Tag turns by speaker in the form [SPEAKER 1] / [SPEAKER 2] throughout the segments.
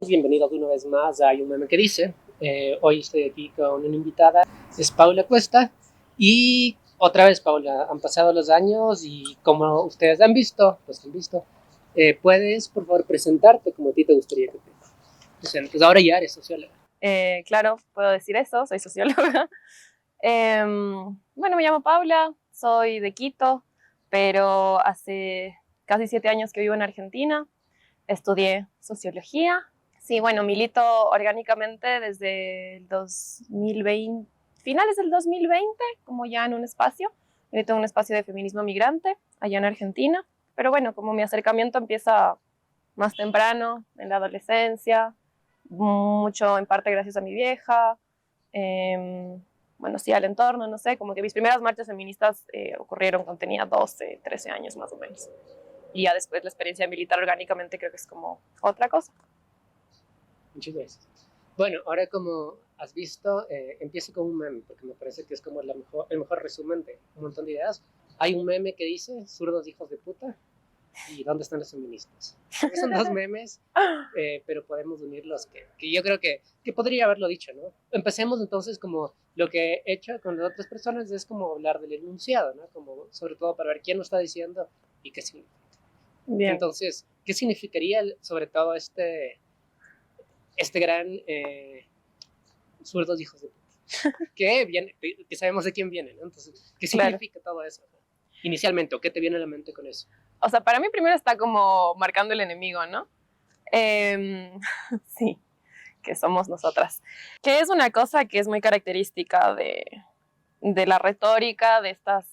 [SPEAKER 1] Bienvenidos una vez más a Hay un meme que dice. Hoy estoy aquí con una invitada, es Paula Cuesta. Y otra vez, Paula, han pasado los años y como ustedes han visto, puedes por favor presentarte como a ti te gustaría que te presentes. Ahora ya eres socióloga.
[SPEAKER 2] Claro, puedo decir eso, soy socióloga. Bueno, me llamo Paula, soy de Quito, pero hace casi 7 años que vivo en Argentina. Estudié sociología. Sí, bueno, milito orgánicamente desde el 2020, finales del 2020, como ya en un espacio. Milito en un espacio de feminismo migrante allá en Argentina. Pero bueno, como mi acercamiento empieza más temprano, en la adolescencia, mucho en parte gracias a mi vieja, bueno, sí, al entorno, no sé, como que mis primeras marchas feministas ocurrieron cuando tenía 12, 13 años más o menos. Y ya después la experiencia militar orgánicamente creo que es como otra cosa.
[SPEAKER 1] Muchas gracias. Bueno, ahora como has visto, empiezo con un meme, porque me parece que es como el mejor resumen de un montón de ideas. Hay un meme que dice, zurdos hijos de puta, y ¿dónde están los feministas? Son dos memes, pero podemos unirlos, que yo creo que podría haberlo dicho, ¿no? Empecemos entonces como lo que he hecho con las otras personas es como hablar del enunciado, ¿no? Como sobre todo para ver quién lo está diciendo y qué significa.
[SPEAKER 2] Bien.
[SPEAKER 1] Entonces, ¿qué significaría sobre todo este gran zurdos hijos de puta? Que sabemos de quién viene, ¿no? Entonces, ¿qué significa todo eso? Inicialmente, ¿o qué te viene a la mente con eso?
[SPEAKER 2] O sea, para mí primero está como marcando el enemigo, ¿no? Sí, que somos nosotras. Que es una cosa que es muy característica de la retórica de estas,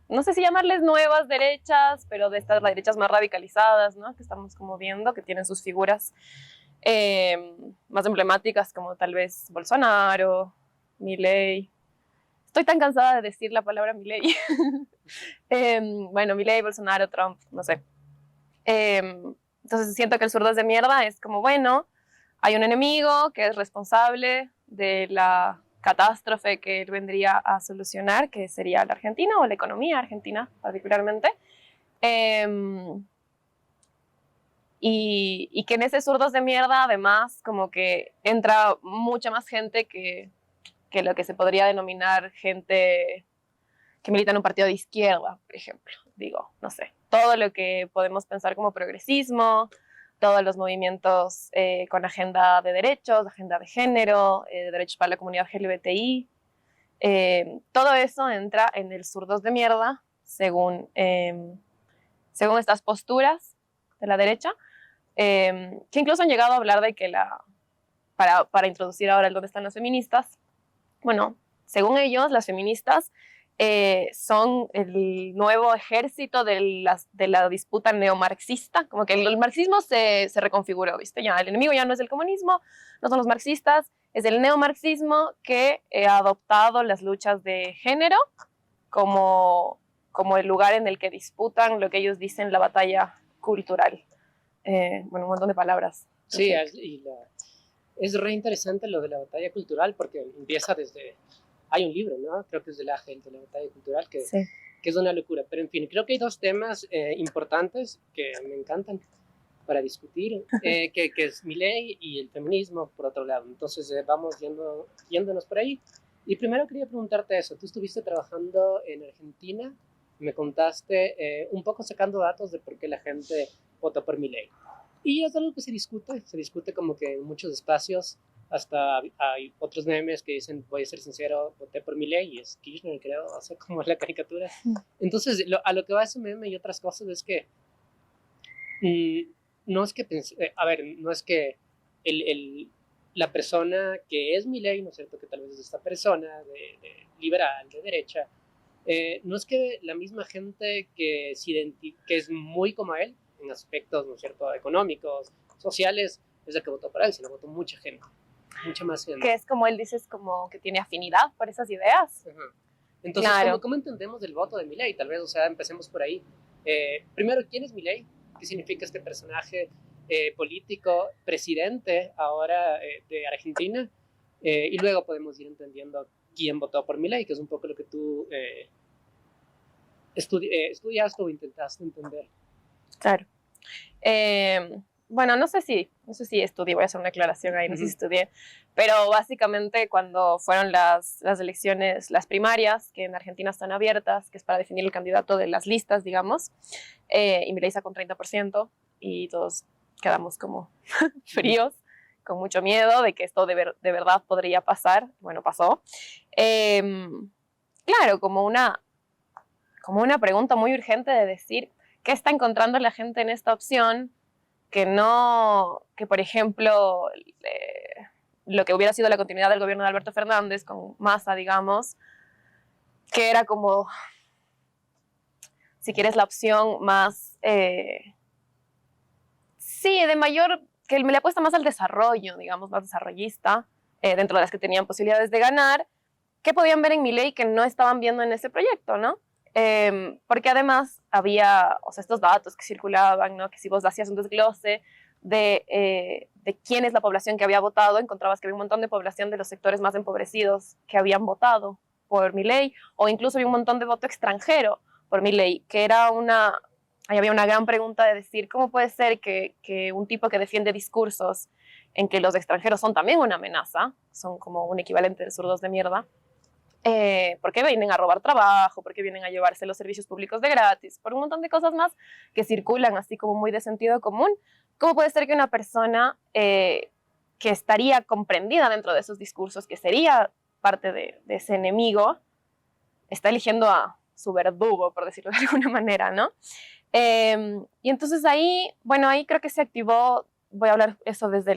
[SPEAKER 2] no sé si llamarles nuevas derechas, pero de estas derechas más radicalizadas, ¿no? Que estamos como viendo, que tienen sus figuras más emblemáticas como tal vez Bolsonaro, Milei. Estoy tan cansada de decir la palabra Milei. Bueno, Milei, Bolsonaro, Trump, no sé. Entonces siento que el zurdo es de mierda es como, bueno, hay un enemigo que es responsable de la catástrofe que él vendría a solucionar, que sería la Argentina o la economía argentina particularmente. Y que en ese zurdos de mierda además como que entra mucha más gente que lo que se podría denominar gente que milita en un partido de izquierda, por ejemplo. Digo, no sé, todo lo que podemos pensar como progresismo, todos los movimientos con agenda de derechos, agenda de género, derechos para la comunidad LGBTI, todo eso entra en el zurdos de mierda según estas posturas de la derecha, que incluso han llegado a hablar de que para introducir ahora el dónde están las feministas, bueno, según ellos, las feministas son el nuevo ejército de la disputa neomarxista, como que el marxismo se reconfiguró, ¿viste? Ya, el enemigo ya no es el comunismo, no son los marxistas, es el neomarxismo que ha adoptado las luchas de género como, como el lugar en el que disputan lo que ellos dicen la batalla cultural. Bueno, un montón de palabras.
[SPEAKER 1] Sí, es re interesante lo de la batalla cultural porque empieza desde... Hay un libro, ¿no? Creo que es de la gente, la batalla cultural,
[SPEAKER 2] Sí.
[SPEAKER 1] que es una locura. Pero en fin, creo que hay dos temas importantes que me encantan para discutir, que es mi ley y el feminismo, por otro lado. Entonces vamos yéndonos por ahí. Y primero quería preguntarte eso. Tú estuviste trabajando en Argentina, me contaste un poco sacando datos de por qué la gente votó por mi ley. Y es algo que se discute como que en muchos espacios, hasta hay otros memes que dicen, voy a ser sincero, voté por mi ley y es Kirchner, creo, o sea, como la caricatura. Entonces, a lo que va ese meme y otras cosas es que no es que, a ver, no es que la persona que es mi ley, ¿no es cierto? Que tal vez es esta persona de liberal, de derecha, no es que la misma gente que es muy como él, en aspectos, ¿no es cierto?, económicos, sociales, es la que votó por él, sino votó mucha gente, mucha más gente.
[SPEAKER 2] Que es como él dice, es como que tiene afinidad por esas ideas.
[SPEAKER 1] Ajá. Entonces, claro. ¿cómo entendemos el voto de Milei? Tal vez, o sea, empecemos por ahí. Primero, ¿quién es Milei? ¿Qué significa este personaje político, presidente ahora de Argentina? Y luego podemos ir entendiendo quién votó por Milei, que es un poco lo que tú estudiaste o intentaste entender.
[SPEAKER 2] Claro. bueno, no sé si estudié, voy a hacer una aclaración ahí, no sé si estudié, pero básicamente cuando fueron las elecciones, las primarias, que en Argentina están abiertas, que es para definir el candidato de las listas, digamos, y Milei sacó un 30% y todos quedamos como fríos, con mucho miedo de que esto de verdad podría pasar. Bueno, pasó. Claro, como una pregunta muy urgente de decir, ¿qué está encontrando la gente en esta opción? Que por ejemplo, lo que hubiera sido la continuidad del gobierno de Alberto Fernández con Massa, digamos, que era como, si quieres, la opción más, sí, de mayor, que le apuesta más al desarrollo, digamos, más desarrollista, dentro de las que tenían posibilidades de ganar, ¿qué podían ver en Milei que no estaban viendo en ese proyecto, no? Porque además había, o sea, estos datos que circulaban, ¿no? Que si vos hacías un desglose de quién es la población que había votado, encontrabas que había un montón de población de los sectores más empobrecidos que habían votado por Milei, o incluso había un montón de voto extranjero por Milei, que era ahí había una gran pregunta de decir, ¿cómo puede ser que un tipo que defiende discursos en que los extranjeros son también una amenaza, son como un equivalente de zurdos de mierda, ¿por qué vienen a robar trabajo? ¿Por qué vienen a llevarse los servicios públicos de gratis? Por un montón de cosas más que circulan así como muy de sentido común. ¿Cómo puede ser que una persona que estaría comprendida dentro de esos discursos, que sería parte de ese enemigo, está eligiendo a su verdugo, por decirlo de alguna manera, ¿no? Y entonces ahí, bueno, ahí creo que se activó, voy a hablar eso desde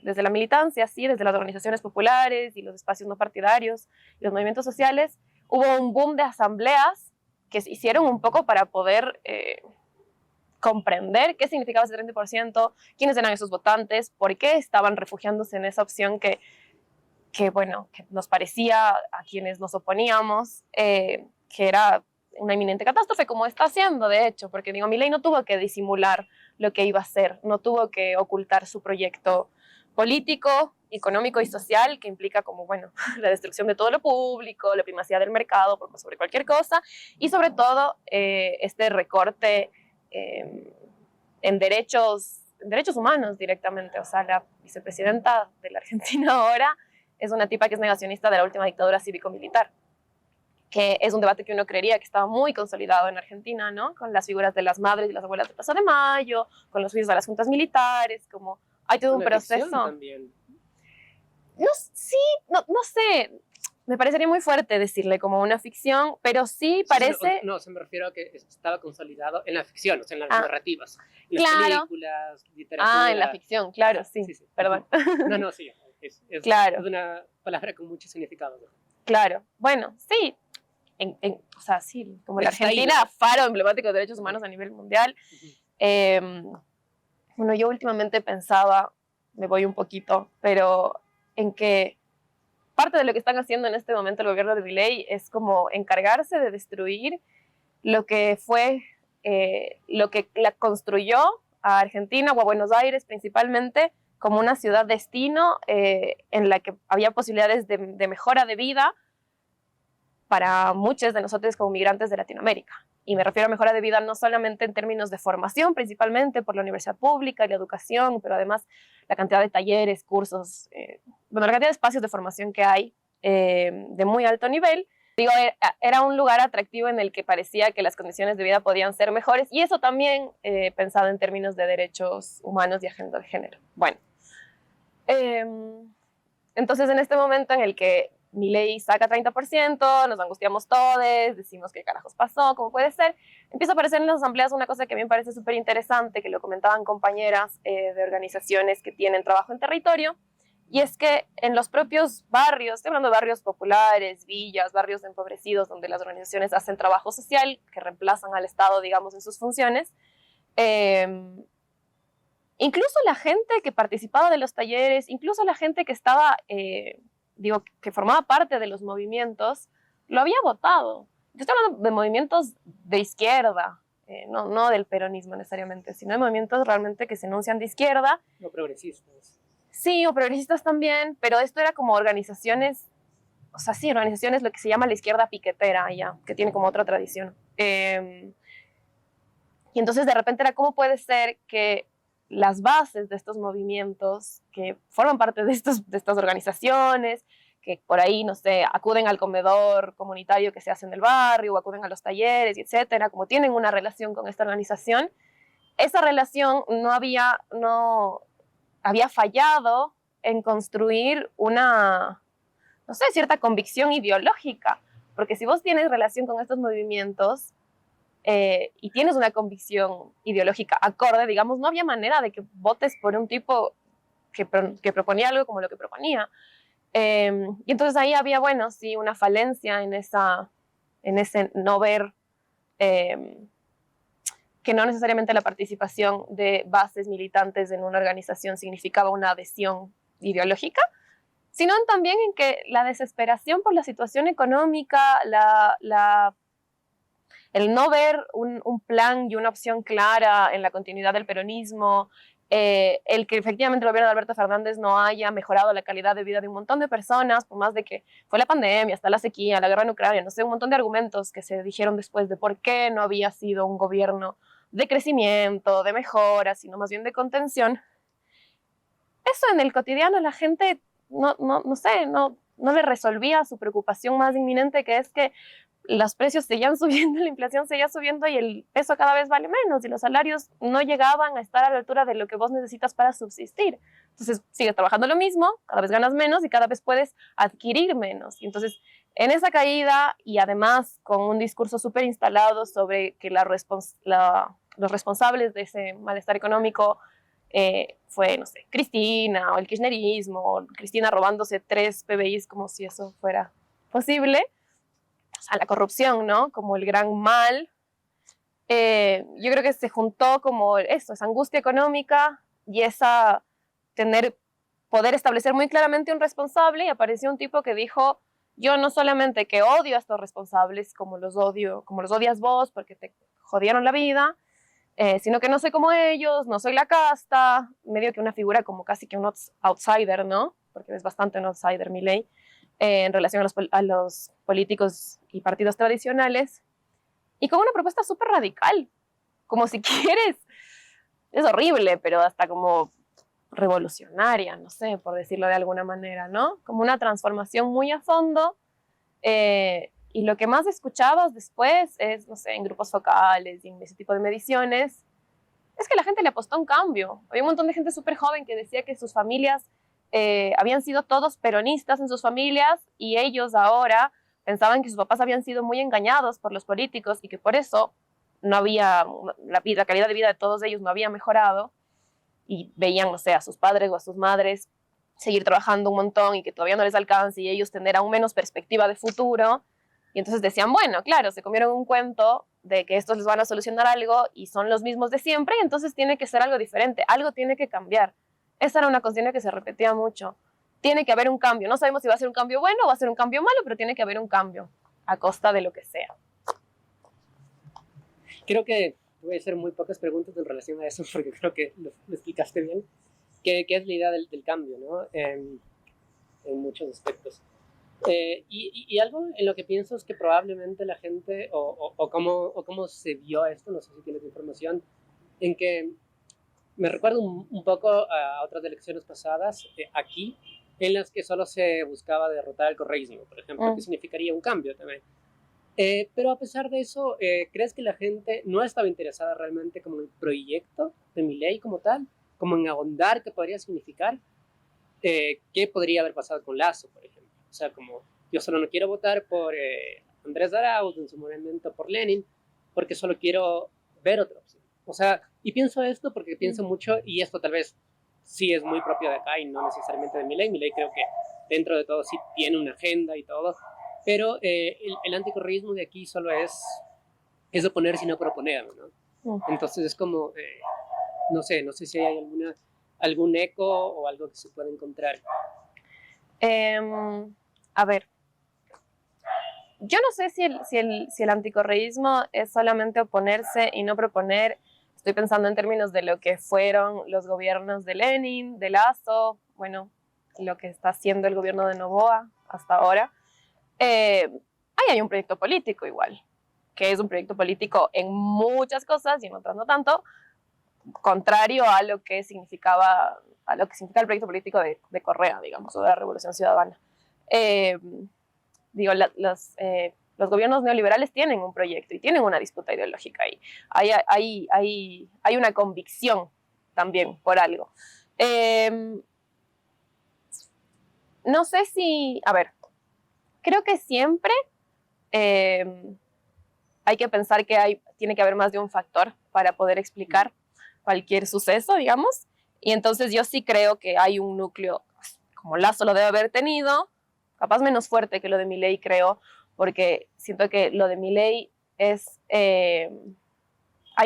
[SPEAKER 2] la militancia, ¿sí? Desde las organizaciones populares y los espacios no partidarios y los movimientos sociales, hubo un boom de asambleas que se hicieron un poco para poder comprender qué significaba ese 30%, quiénes eran esos votantes, por qué estaban refugiándose en esa opción bueno, que nos parecía a quienes nos oponíamos, que era una inminente catástrofe, como está haciendo, de hecho, porque digo, Milei no tuvo que disimular lo que iba a hacer, no tuvo que ocultar su proyecto político, económico y social, que implica como, bueno, la destrucción de todo lo público, la primacía del mercado sobre cualquier cosa, y sobre todo este recorte en derechos humanos directamente. O sea, la vicepresidenta de la Argentina ahora es una tipa que es negacionista de la última dictadura cívico-militar, que es un debate que uno creería que estaba muy consolidado en Argentina, ¿no? Con las figuras de las madres y las abuelas de Plaza de Mayo, con los juicios de las juntas militares, como hay todo un proceso.
[SPEAKER 1] También.
[SPEAKER 2] No, sí, no sé, me parecería muy fuerte decirle como una ficción, pero sí parece...
[SPEAKER 1] No, se me refiero a que estaba consolidado en la ficción, o sea, en las narrativas, en las películas, literatura.
[SPEAKER 2] En la ficción, claro, sí. Perdón.
[SPEAKER 1] No, sí, es una palabra con mucho significado, ¿no?
[SPEAKER 2] Claro, bueno, sí, o sea, sí, como la Argentina, ahí, ¿no? Faro emblemático de derechos humanos a nivel mundial. Bueno, yo últimamente pensaba, me voy un poquito, pero en que parte de lo que están haciendo en este momento el gobierno de Milei es como encargarse de destruir lo que fue, lo que la construyó a Argentina o a Buenos Aires principalmente como una ciudad destino en la que había posibilidades de mejora de vida para muchos de nosotros como migrantes de Latinoamérica. Y me refiero a mejora de vida no solamente en términos de formación, principalmente por la universidad pública y la educación, pero además la cantidad de talleres, cursos, bueno, la cantidad de espacios de formación que hay de muy alto nivel. Digo, era un lugar atractivo en el que parecía que las condiciones de vida podían ser mejores, y eso también pensado en términos de derechos humanos y agenda de género. Bueno, entonces en este momento en el que Milei saca 30%, nos angustiamos todos, decimos qué carajos pasó, cómo puede ser, empieza a aparecer en las asambleas una cosa que a mí me parece súper interesante, que lo comentaban compañeras de organizaciones que tienen trabajo en territorio, y es que en los propios barrios, estoy hablando de barrios populares, villas, barrios empobrecidos, donde las organizaciones hacen trabajo social, que reemplazan al Estado, digamos, en sus funciones, incluso la gente que participaba de los talleres, incluso la gente que estaba, que formaba parte de los movimientos, lo había votado. Yo estoy hablando de movimientos de izquierda, no del peronismo necesariamente, sino de movimientos realmente que se enuncian de izquierda.
[SPEAKER 1] No progresistas.
[SPEAKER 2] Sí, o progresistas también, pero esto era como organizaciones, o sea, sí, organizaciones, lo que se llama la izquierda piquetera allá, que tiene como otra tradición. Y entonces de repente era, ¿cómo puede ser que las bases de estos movimientos que forman parte de estas organizaciones, que por ahí, no sé, acuden al comedor comunitario que se hace en el barrio o acuden a los talleres, etcétera, como tienen una relación con esta organización, esa relación no había fallado en construir una, no sé, cierta convicción ideológica, porque si vos tienes relación con estos movimientos y tienes una convicción ideológica acorde, digamos, no había manera de que votes por un tipo que proponía algo como lo que proponía. Y entonces ahí había, bueno, sí, una falencia en ese no ver que no necesariamente la participación de bases militantes en una organización significaba una adhesión ideológica, sino también en que la desesperación por la situación económica, el no ver un plan y una opción clara en la continuidad del peronismo, el que efectivamente el gobierno de Alberto Fernández no haya mejorado la calidad de vida de un montón de personas, por más de que fue la pandemia, hasta la sequía, la guerra en Ucrania, no sé, un montón de argumentos que se dijeron después de por qué no había sido un gobierno de crecimiento, de mejora, sino más bien de contención. Eso en el cotidiano la gente no sé, no le resolvía su preocupación más inminente, que es que los precios seguían subiendo, la inflación seguía subiendo y el peso cada vez vale menos y los salarios no llegaban a estar a la altura de lo que vos necesitas para subsistir. Entonces sigues trabajando lo mismo, cada vez ganas menos y cada vez puedes adquirir menos. Y entonces en esa caída y además con un discurso súper instalado sobre que los responsables de ese malestar económico fue, no sé, Cristina o el kirchnerismo, o Cristina robándose 3 PBIs como si eso fuera posible. O sea, la corrupción, ¿no? Como el gran mal. Yo creo que se juntó como eso, esa angustia económica y poder establecer muy claramente un responsable, y apareció un tipo que dijo, yo no solamente que odio a estos responsables como los odias vos porque te jodieron la vida, sino que no soy como ellos, no soy la casta, medio que una figura como casi que un outsider, ¿no? Porque es bastante un outsider, Milei, en relación a los políticos y partidos tradicionales, y con una propuesta súper radical, como si quieres, es horrible, pero hasta como revolucionaria, no sé, por decirlo de alguna manera, ¿no? Como una transformación muy a fondo, y lo que más escuchabas después es, no sé, en grupos focales y en ese tipo de mediciones, es que la gente le apostó a un cambio. Había un montón de gente súper joven que decía que sus familias habían sido todos peronistas en sus familias y ellos ahora pensaban que sus papás habían sido muy engañados por los políticos y que por eso no había, la calidad de vida de todos ellos no había mejorado, y veían, no sé, a sus padres o a sus madres seguir trabajando un montón y que todavía no les alcance y ellos tener aún menos perspectiva de futuro. Y entonces decían, bueno, claro, se comieron un cuento de que estos les van a solucionar algo y son los mismos de siempre, y entonces tiene que ser algo diferente, algo tiene que cambiar. Esa era una consigna que se repetía mucho. Tiene que haber un cambio. No sabemos si va a ser un cambio bueno o va a ser un cambio malo, pero tiene que haber un cambio a costa de lo que sea.
[SPEAKER 1] Creo que voy a hacer muy pocas preguntas en relación a eso, porque creo que lo explicaste bien. ¿Qué es la idea del cambio, ¿no? En muchos aspectos. Y algo en lo que pienso es que probablemente la gente, o cómo se vio esto, no sé si tienes información, en que me recuerdo un poco a otras elecciones pasadas aquí, en las que solo se buscaba derrotar al correísmo, por ejemplo, que significaría un cambio también. Pero a pesar de eso, ¿crees que la gente no estaba interesada realmente como en el proyecto de Milei como tal? Como en ahondar qué podría significar, qué podría haber pasado con Lasso, por ejemplo. O sea, como yo solo no quiero votar por Andrés Arauz, en su momento por Lenin, porque solo quiero ver otra opción. O sea, y pienso esto porque pienso mucho, y esto tal vez sí es muy propio de acá y no necesariamente de Milei. Milei creo que dentro de todo sí tiene una agenda y todo, pero el anticorreísmo de aquí solo es oponerse y no proponer, ¿no? Entonces es como, no sé si hay algún eco o algo que se pueda encontrar.
[SPEAKER 2] A ver, yo no sé si el anticorreísmo es solamente oponerse y no proponer. Estoy pensando en términos de lo que fueron los gobiernos de Lenin, de Lasso, bueno, lo que está haciendo el gobierno de Noboa hasta ahora. Ahí hay un proyecto político igual, que es un proyecto político en muchas cosas y en otras no tanto, contrario a lo que significa el proyecto político de Correa, digamos, o de la Revolución Ciudadana. Digo, los gobiernos neoliberales tienen un proyecto y tienen una disputa ideológica ahí. Hay una convicción también por algo. No sé si, a ver, creo que siempre hay que pensar que tiene que haber más de un factor para poder explicar cualquier suceso, digamos. Y entonces yo sí creo que hay un núcleo, como Lazo lo debe haber tenido, capaz menos fuerte que lo de Milei, creo, porque siento que lo de Milei es... hay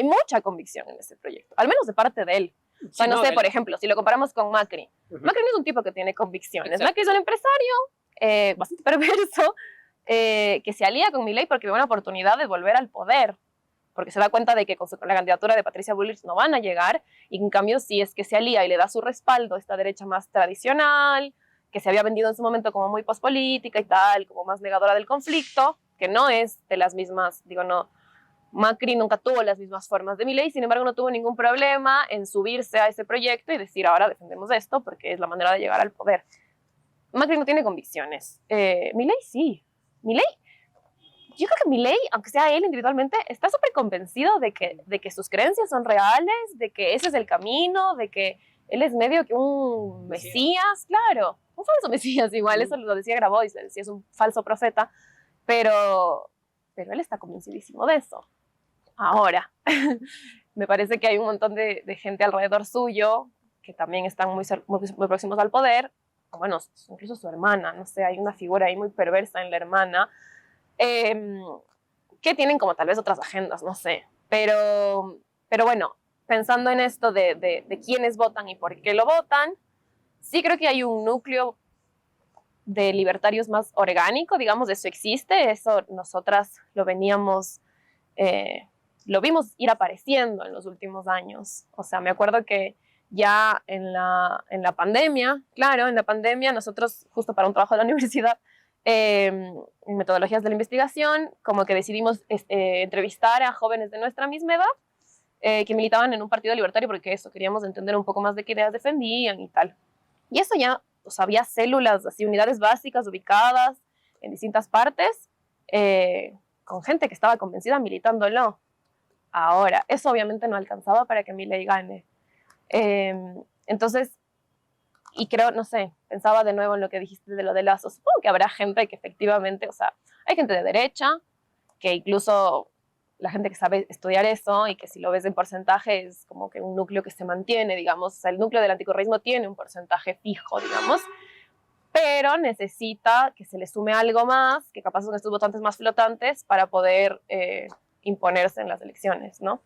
[SPEAKER 2] mucha convicción en ese proyecto, al menos de parte de él. O sea, no sé, por ejemplo, si lo comparamos con Macri. Macri no es un tipo que tiene convicciones. Exacto. Macri es un empresario bastante perverso, que se alía con Milei porque ve una oportunidad de volver al poder, porque se da cuenta de que con la candidatura de Patricia Bullrich no van a llegar, y en cambio si es que se alía y le da su respaldo a esta derecha más tradicional, que se había vendido en su momento como muy pospolítica y tal, como más negadora del conflicto, que no es de las mismas, digo, no, Macri nunca tuvo las mismas formas de Milei, sin embargo no tuvo ningún problema en subirse a ese proyecto y decir ahora defendemos esto porque es la manera de llegar al poder. Macri no tiene convicciones. Milei sí. Milei, yo creo que Milei, aunque sea él individualmente, está súper convencido de que sus creencias son reales, de que ese es el camino, de que él es medio que un mesías, claro, un falso mesías igual, eso lo decía Grabois, le decía es un falso profeta, pero él está convencidísimo de eso. Ahora, me parece que hay un montón de gente alrededor suyo que también están muy próximos al poder, bueno, incluso su hermana, no sé, hay una figura ahí muy perversa en la hermana, que tienen como tal vez otras agendas, no sé, pero bueno, pensando en esto de quiénes votan y por qué lo votan, sí creo que hay un núcleo de libertarios más orgánico, digamos, eso existe, eso nosotras lo veníamos, lo vimos ir apareciendo en los últimos años. O sea, me acuerdo que ya en la pandemia, claro, en la pandemia nosotros, justo para un trabajo de la universidad, en metodologías de la investigación, como que decidimos entrevistar a jóvenes de nuestra misma edad que militaban en un partido libertario, porque eso, queríamos entender un poco más de qué ideas defendían y tal. Y eso ya, o sea, había células, así, unidades básicas ubicadas en distintas partes, con gente que estaba convencida militándolo. Ahora, eso obviamente no alcanzaba para que Milei gane. Entonces, y creo, no sé, pensaba de nuevo en lo que dijiste de lo de Lazo. Supongo que habrá gente que efectivamente, o sea, hay gente de derecha, que incluso la gente que sabe estudiar eso y que si lo ves en porcentaje es como que un núcleo que se mantiene, digamos, o sea, el núcleo del anticorreísmo tiene un porcentaje fijo, digamos, pero necesita que se le sume algo más, que capaz son estos votantes más flotantes para poder imponerse en las elecciones, ¿no?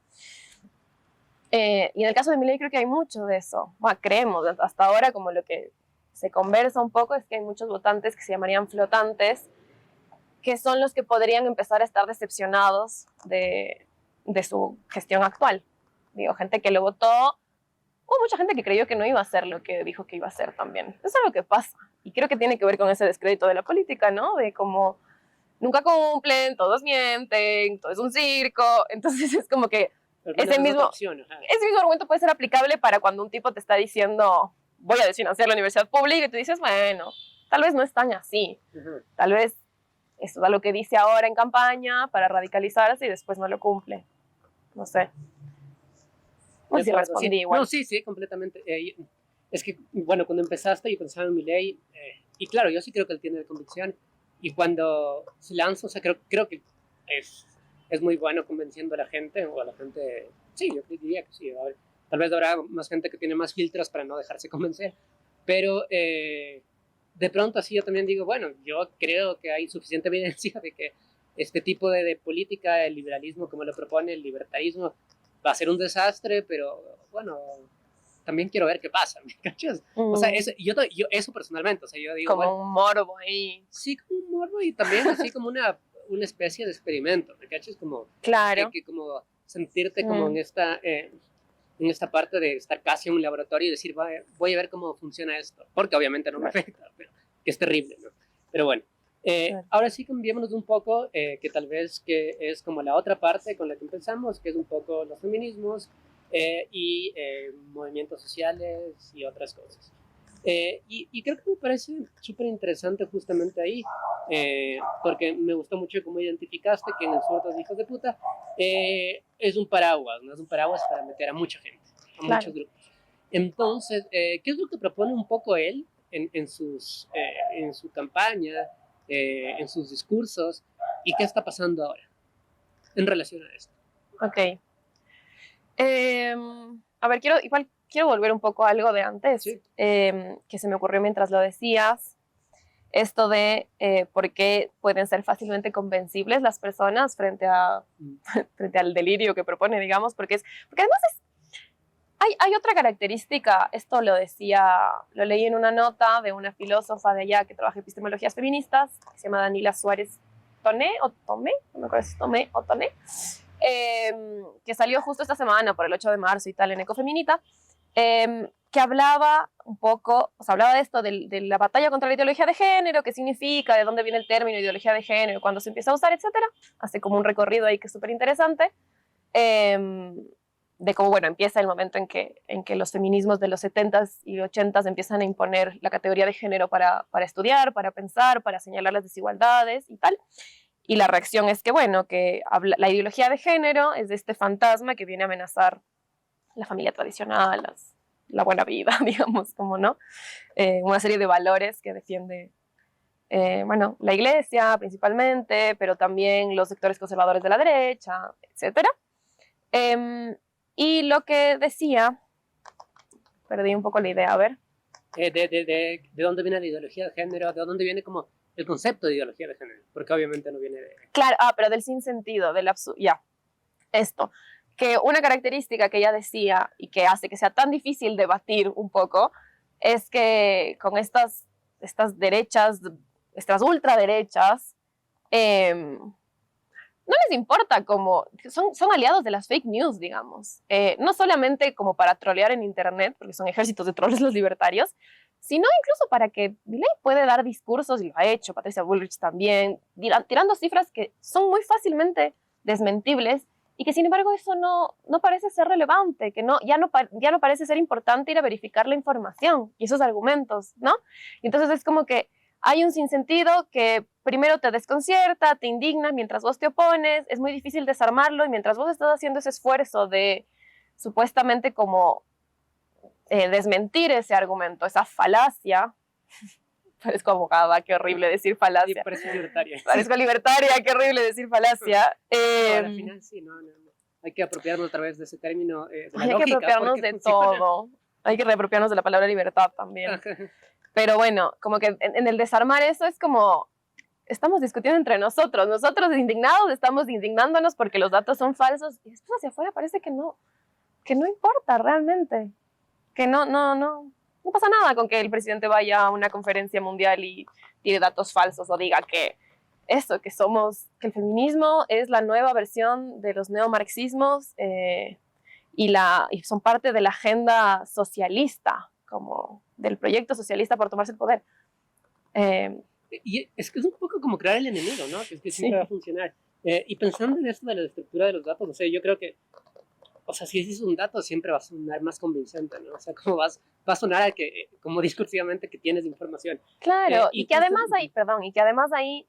[SPEAKER 2] Y en el caso de Milei creo que hay mucho de eso. Bueno, creemos, hasta ahora como lo que se conversa un poco es que hay muchos votantes que se llamarían flotantes, que son los que podrían empezar a estar decepcionados de su gestión actual. Digo, gente que lo votó, hubo mucha gente que creyó que no iba a hacer lo que dijo que iba a hacer también. Eso es lo que pasa. Y creo que tiene que ver con ese descrédito de la política, ¿no? De cómo nunca cumplen, todos mienten, todo es un circo. Entonces es como que ese mismo argumento puede ser aplicable para cuando un tipo te está diciendo voy a desfinanciar la universidad pública y tú dices, bueno, tal vez no es tan así. Tal vez eso es lo que dice ahora en campaña para radicalizarse y después no lo cumple. No sé. No sé si respondí igual.
[SPEAKER 1] No, sí, completamente. Es que, bueno, cuando empezaste yo pensaba en Milei, y claro, yo sí creo que él tiene convicción, y cuando se lanza, o sea, creo que es muy bueno convenciendo a la gente, o a la gente, sí, yo diría que sí, a ver, tal vez habrá más gente que tiene más filtros para no dejarse convencer, pero de pronto así yo también digo, bueno, yo creo que hay suficiente evidencia de que este tipo de política, el liberalismo como lo propone, el libertarismo, va a ser un desastre, pero bueno, también quiero ver qué pasa, ¿me cachas? O sea, yo eso personalmente, o sea, yo digo...
[SPEAKER 2] Como bueno, un morbo ahí.
[SPEAKER 1] Sí, como un morbo y también así como una especie de experimento, ¿me cachas? Como,
[SPEAKER 2] claro.
[SPEAKER 1] Que como sentirte como en esta parte de estar casi en un laboratorio y decir, voy a ver cómo funciona esto, porque obviamente no me afecta, pero que es terrible, ¿no? Pero bueno, ahora sí cambiémonos un poco, que tal vez que es como la otra parte con la que empezamos, que es un poco los feminismos y movimientos sociales y otras cosas. Y creo que me parece súper interesante justamente ahí, porque me gustó mucho cómo identificaste que en el sur dos hijos de puta es un paraguas, ¿no? Es un paraguas para meter a mucha gente, a
[SPEAKER 2] Claro.
[SPEAKER 1] muchos grupos. Entonces, ¿qué es lo que propone un poco él en su campaña, en sus discursos, y qué está pasando ahora en relación a esto?
[SPEAKER 2] Ok. A ver, quiero volver un poco a algo de antes,
[SPEAKER 1] Sí.
[SPEAKER 2] que se me ocurrió mientras lo decías. Esto de por qué pueden ser fácilmente convencibles las personas frente al delirio que propone, digamos, porque además hay otra característica, esto lo leí en una nota de una filósofa de allá que trabaja epistemologías feministas, que se llama Danila Suárez Tomé, no me acuerdo si es Tomé o Toné, que salió justo esta semana por el 8 de marzo y tal en Ecofeminita, que hablaba un poco, o sea, hablaba de esto, de la batalla contra la ideología de género, qué significa, de dónde viene el término ideología de género, cuándo se empieza a usar, etcétera. Hace como un recorrido ahí que es súper interesante, de cómo, bueno, empieza el momento en que los feminismos de los 70s y 80s empiezan a imponer la categoría de género para estudiar, para pensar, para señalar las desigualdades y tal. Y la reacción es que, bueno, que la ideología de género es de este fantasma que viene a amenazar la familia tradicional, la buena vida, digamos, como no, una serie de valores que defiende, bueno, la iglesia principalmente, pero también los sectores conservadores de la derecha, etcétera. Y lo que decía, perdí un poco la idea, a ver.
[SPEAKER 1] ¿De dónde viene la ideología de género? ¿De dónde viene como el concepto de ideología de género? Porque obviamente no viene de...
[SPEAKER 2] Claro, pero del sinsentido, del absurdo, ya, esto. Que una característica que ella decía y que hace que sea tan difícil debatir un poco es que con estas derechas, estas ultraderechas, no les importa como, son aliados de las fake news, digamos. No solamente como para trolear en internet, porque son ejércitos de troles los libertarios, sino incluso para que Milei puede dar discursos, y lo ha hecho, Patricia Bullrich también, tirando cifras que son muy fácilmente desmentibles y que sin embargo eso no parece ser relevante, que ya no parece ser importante ir a verificar la información y esos argumentos, ¿no? Y entonces es como que hay un sinsentido que primero te desconcierta, te indigna mientras vos te opones, es muy difícil desarmarlo y mientras vos estás haciendo ese esfuerzo de supuestamente como desmentir ese argumento, esa falacia. Parezco abogada, qué horrible decir falacia.
[SPEAKER 1] Sí, parezco libertaria.
[SPEAKER 2] Parezco libertaria, qué horrible decir falacia.
[SPEAKER 1] Al final sí, no. Hay que apropiarnos otra vez de ese término. De la
[SPEAKER 2] hay
[SPEAKER 1] lógica,
[SPEAKER 2] que apropiarnos de todo. Hay que reapropiarnos de la palabra libertad también. Pero bueno, como que en el desarmar eso es como, estamos discutiendo entre nosotros indignados, estamos indignándonos porque los datos son falsos y después hacia afuera parece que no importa realmente, que no pasa nada con que el presidente vaya a una conferencia mundial y tire datos falsos o diga que el feminismo es la nueva versión de los neomarxismos y son parte de la agenda socialista, como del proyecto socialista por tomarse el poder.
[SPEAKER 1] Y es que es un poco como crear el enemigo, ¿no? Que es que siempre va a funcionar. Y pensando en esto de la estructura de los datos, o sea, yo creo que, o sea, si dices un dato siempre va a sonar más convincente, ¿no? O sea, como va a sonar a que, como discursivamente que tienes información.
[SPEAKER 2] Claro, y que además ahí,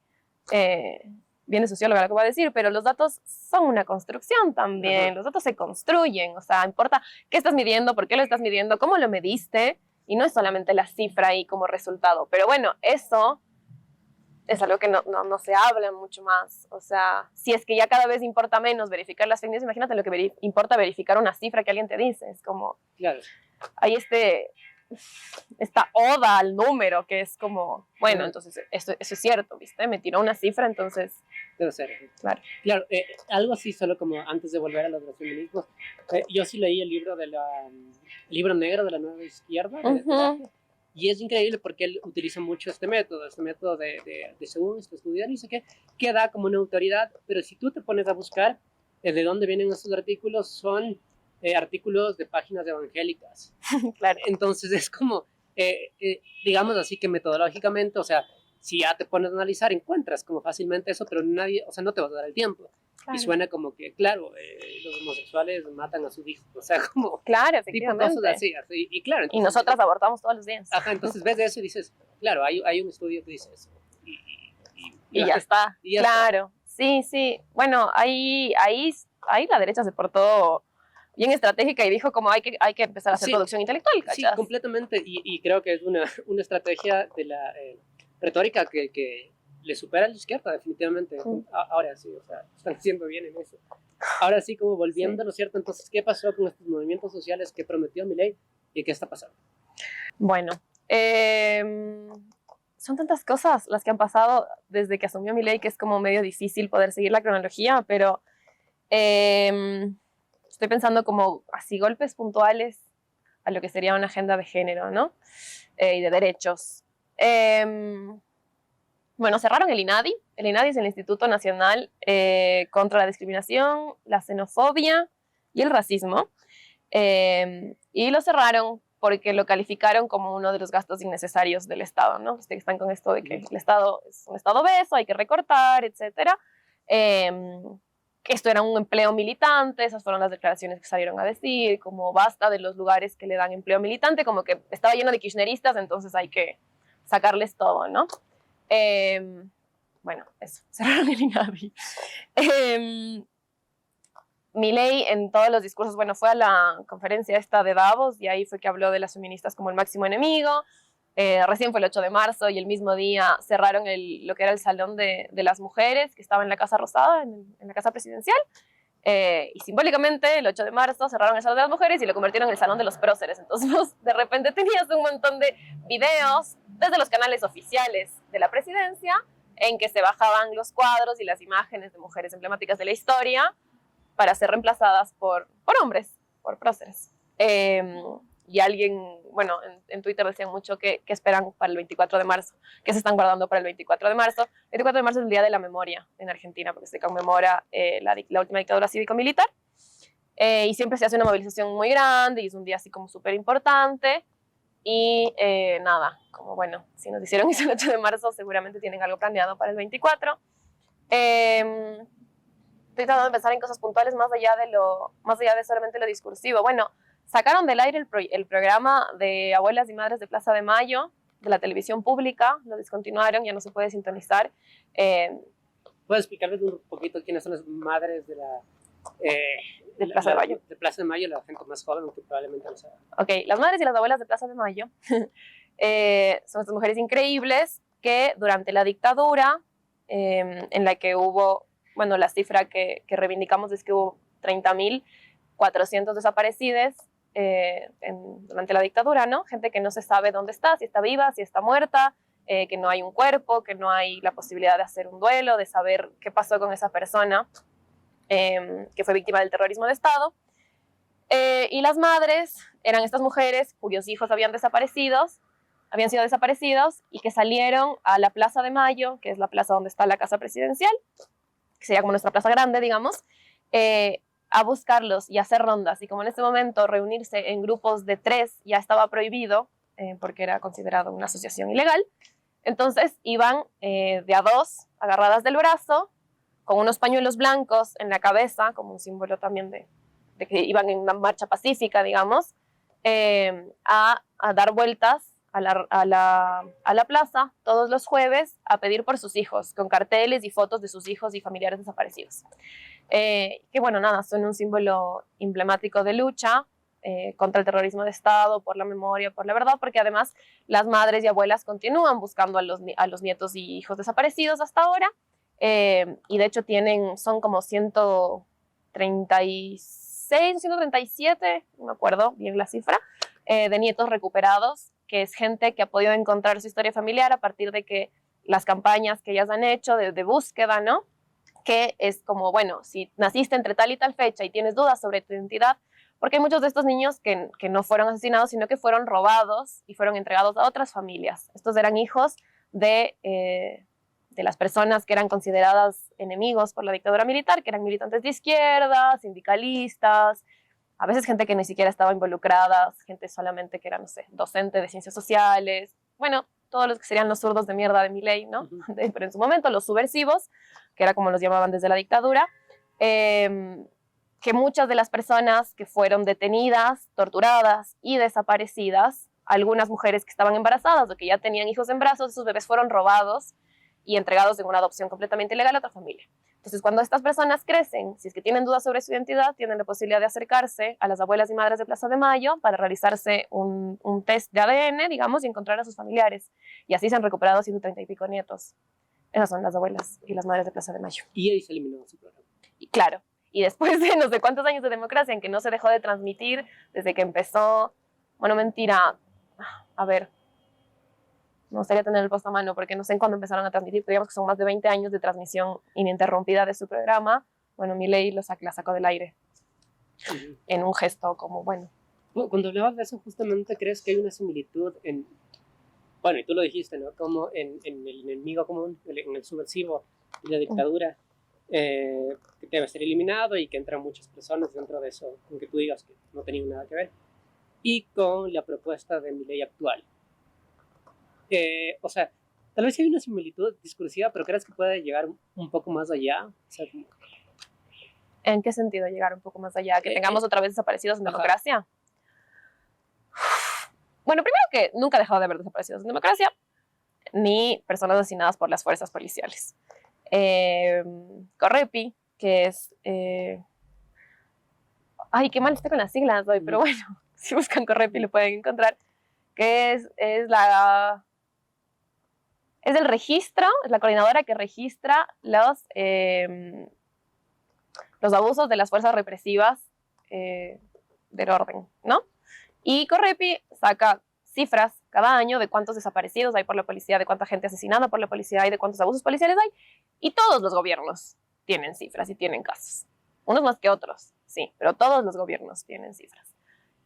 [SPEAKER 2] viene socióloga lo que va a decir, pero los datos son una construcción también, los datos se construyen, o sea, importa qué estás midiendo, por qué lo estás midiendo, cómo lo mediste, y no es solamente la cifra ahí como resultado. Pero bueno, eso es algo que no se habla mucho más. O sea, si es que ya cada vez importa menos verificar las fake news, imagínate lo que importa verificar una cifra que alguien te dice. Es como,
[SPEAKER 1] claro.
[SPEAKER 2] Hay esta oda al número que es como, bueno, entonces eso es cierto, ¿viste? Me tiró una cifra, entonces...
[SPEAKER 1] Debe ser.
[SPEAKER 2] Claro.
[SPEAKER 1] Claro, algo así, solo como antes de volver a los feminismos, yo sí leí el libro negro de la nueva izquierda, y es increíble porque él utiliza mucho este método de según estudiar y sé qué, que da como una autoridad, pero si tú te pones a buscar de dónde vienen estos artículos, son artículos de páginas evangélicas.
[SPEAKER 2] Claro.
[SPEAKER 1] Entonces es como, digamos así que metodológicamente, o sea, si ya te pones a analizar, encuentras como fácilmente eso, pero nadie, o sea, no te vas a dar el tiempo. Y suena como que, claro, los homosexuales matan a sus hijos, o sea, como
[SPEAKER 2] Claro,
[SPEAKER 1] tipo
[SPEAKER 2] efectivamente.
[SPEAKER 1] cosas así, y claro.
[SPEAKER 2] Y
[SPEAKER 1] Entonces,
[SPEAKER 2] nosotras abortamos todos los días.
[SPEAKER 1] ajá, entonces ves eso y dices, claro, hay un estudio que dice eso.
[SPEAKER 2] Y ya está,
[SPEAKER 1] y ya
[SPEAKER 2] claro. Está. Sí, sí. Bueno, ahí la derecha se portó bien estratégica y dijo como hay que empezar a hacer producción intelectual, ¿cachas?
[SPEAKER 1] Sí, completamente, y creo que es una estrategia de la retórica que le supera a la izquierda, definitivamente. Ahora sí, o sea, están haciendo bien en eso. Ahora sí, como volviendo, ¿no es cierto? Entonces, ¿qué pasó con estos movimientos sociales que prometió Milei y qué está pasando?
[SPEAKER 2] Bueno, son tantas cosas las que han pasado desde que asumió Milei que es como medio difícil poder seguir la cronología, pero estoy pensando como así golpes puntuales a lo que sería una agenda de género, ¿no? Y de derechos. Bueno, cerraron el INADI. El INADI es el Instituto Nacional contra la Discriminación, la Xenofobia y el Racismo. Y lo cerraron porque lo calificaron como uno de los gastos innecesarios del Estado, ¿no? Están con esto de que el Estado es un Estado obeso, hay que recortar, etc. Que esto era un empleo militante, esas fueron las declaraciones que salieron a decir, como basta de los lugares que le dan empleo militante, como que estaba lleno de kirchneristas, entonces hay que sacarles todo, ¿no? Bueno, eso, cerraron el INADI. Milei en todos los discursos, bueno, fue a la conferencia esta de Davos y ahí fue que habló de las feministas como el máximo enemigo. Recién fue el 8 de marzo y el mismo día cerraron lo que era el Salón de las Mujeres, que estaba en la Casa Rosada, en la Casa Presidencial. Y simbólicamente, el 8 de marzo cerraron el Salón de las Mujeres y lo convirtieron en el Salón de los Próceres. Entonces, de repente tenías un montón de videos desde los canales oficiales de la presidencia en que se bajaban los cuadros y las imágenes de mujeres emblemáticas de la historia para ser reemplazadas por hombres, por próceres. Y alguien, bueno, en Twitter decían mucho que esperan para el 24 de marzo, que se están guardando para el 24 de marzo. El 24 de marzo es el Día de la Memoria en Argentina, porque se conmemora la última dictadura cívico-militar. Y siempre se hace una movilización muy grande y es un día así como súper importante. Y nada, como bueno, si nos hicieron eso el 8 de marzo, seguramente tienen algo planeado para el 24. Estoy tratando de pensar en cosas puntuales más allá de solamente lo discursivo. Bueno, sacaron del aire el programa de Abuelas y Madres de Plaza de Mayo, de la televisión pública, lo descontinuaron, ya no se puede sintonizar.
[SPEAKER 1] ¿Puedes explicarles un poquito quiénes son las madres de la...
[SPEAKER 2] de Plaza de Mayo?
[SPEAKER 1] De Plaza de Mayo, la gente más joven que probablemente no sabe.
[SPEAKER 2] Ok, las madres y las abuelas de Plaza de Mayo son estas mujeres increíbles que durante la dictadura, en la que hubo, bueno, la cifra que reivindicamos es que hubo 30.400 desaparecidos durante la dictadura, ¿no? Gente que no se sabe dónde está, si está viva, si está muerta, que no hay un cuerpo, que no hay la posibilidad de hacer un duelo, de saber qué pasó con esa persona que fue víctima del terrorismo de Estado. Y las madres eran estas mujeres cuyos hijos habían sido desaparecidos y que salieron a la Plaza de Mayo, que es la plaza donde está la Casa Presidencial, que sería como nuestra plaza grande, digamos, a buscarlos y hacer rondas. Y como en este momento reunirse en grupos de 3 ya estaba prohibido, porque era considerado una asociación ilegal, entonces iban de a 2, agarradas del brazo, con unos pañuelos blancos en la cabeza, como un símbolo también de que iban en una marcha pacífica, digamos, a dar vueltas a la plaza todos los jueves a pedir por sus hijos, con carteles y fotos de sus hijos y familiares desaparecidos. Que bueno, nada, son un símbolo emblemático de lucha contra el terrorismo de Estado, por la memoria, por la verdad, porque además las madres y abuelas continúan buscando a los nietos y hijos desaparecidos hasta ahora, y de hecho son como 136, 137, no me acuerdo bien la cifra, de nietos recuperados, que es gente que ha podido encontrar su historia familiar a partir de que las campañas que ellas han hecho de búsqueda, ¿no? Que es como, bueno, si naciste entre tal y tal fecha y tienes dudas sobre tu identidad, porque hay muchos de estos niños que no fueron asesinados, sino que fueron robados y fueron entregados a otras familias. Estos eran hijos de las personas que eran consideradas enemigos por la dictadura militar, que eran militantes de izquierda, sindicalistas, a veces gente que ni siquiera estaba involucrada, gente solamente que era, no sé, docente de ciencias sociales, bueno, todos los que serían los zurdos de mierda de Milei, ¿no? Pero en su momento los subversivos, que era como los llamaban desde la dictadura, que muchas de las personas que fueron detenidas, torturadas y desaparecidas, algunas mujeres que estaban embarazadas o que ya tenían hijos en brazos, sus bebés fueron robados y entregados en una adopción completamente ilegal a otra familia. Entonces, cuando estas personas crecen, si es que tienen dudas sobre su identidad, tienen la posibilidad de acercarse a las abuelas y madres de Plaza de Mayo para realizarse un test de ADN, digamos, y encontrar a sus familiares. Y así se han recuperado 130 y pico nietos. Esas son las abuelas y las madres de Plaza de Mayo.
[SPEAKER 1] Y ahí se eliminó su programa.
[SPEAKER 2] Y claro, y después de no sé cuántos años de democracia en que no se dejó de transmitir, desde que empezó, bueno, mentira, a ver, me gustaría tener el post a mano porque no sé en cuándo empezaron a transmitir, pero digamos que son más de 20 años de transmisión ininterrumpida de su programa. Bueno, Milei la sacó del aire en un gesto como, bueno.
[SPEAKER 1] Cuando hablabas de eso, justamente, ¿crees que hay una similitud en, bueno, y tú lo dijiste, ¿no? Como en el enemigo común, en el subversivo y la dictadura, que debe ser eliminado y que entran muchas personas dentro de eso, aunque tú digas que no tenía nada que ver, y con la propuesta de Milei actual? O sea, tal vez hay una similitud discursiva, pero ¿crees que puede llegar un poco más allá? O sea, como...
[SPEAKER 2] ¿En qué sentido llegar un poco más allá? ¿Que tengamos otra vez desaparecidos en democracia? Bueno, primero que nunca ha dejado de haber desaparecidos en democracia, ni personas asesinadas por las fuerzas policiales. Correpi, que es... ay, qué mal estoy con las siglas hoy, pero bueno, si buscan Correpi lo pueden encontrar, que es el registro, es la coordinadora que registra los abusos de las fuerzas represivas del orden, ¿no? Y Correpi saca cifras cada año de cuántos desaparecidos hay por la policía, de cuánta gente asesinada por la policía y de cuántos abusos policiales hay. Y todos los gobiernos tienen cifras y tienen casos. Unos más que otros, sí, pero todos los gobiernos tienen cifras.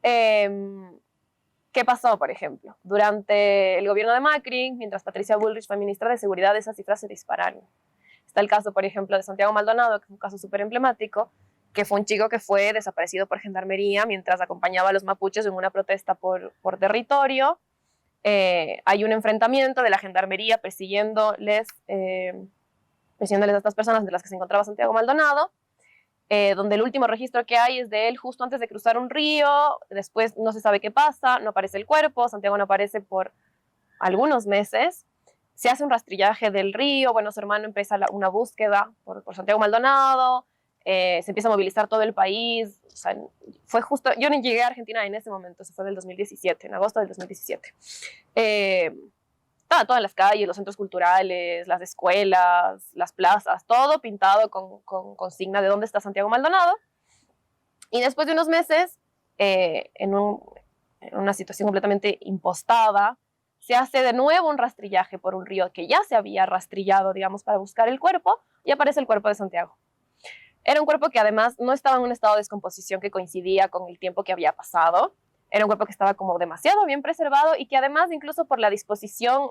[SPEAKER 2] ¿Qué pasó, por ejemplo? Durante el gobierno de Macri, mientras Patricia Bullrich fue ministra de Seguridad, esas cifras se dispararon. Está el caso, por ejemplo, de Santiago Maldonado, que es un caso súper emblemático, que fue un chico que fue desaparecido por gendarmería mientras acompañaba a los mapuches en una protesta por territorio. Hay un enfrentamiento de la gendarmería persiguiéndoles a estas personas de las que se encontraba Santiago Maldonado, donde el último registro que hay es de él justo antes de cruzar un río. Después no se sabe qué pasa, no aparece el cuerpo, Santiago no aparece por algunos meses. Se hace un rastrillaje del río, bueno, su hermano empieza una búsqueda por Santiago Maldonado, se empieza a movilizar todo el país. O sea, fue justo, yo no llegué a Argentina en ese momento, se fue del 2017, en agosto del 2017. Todas las calles, los centros culturales, las escuelas, las plazas, todo pintado con consigna de dónde está Santiago Maldonado. Y después de unos meses, en una situación completamente impostada, se hace de nuevo un rastrillaje por un río que ya se había rastrillado, digamos, para buscar el cuerpo, y aparece el cuerpo de Santiago. Era un cuerpo que además no estaba en un estado de descomposición que coincidía con el tiempo que había pasado. Era un cuerpo que estaba como demasiado bien preservado y que además, incluso por la disposición,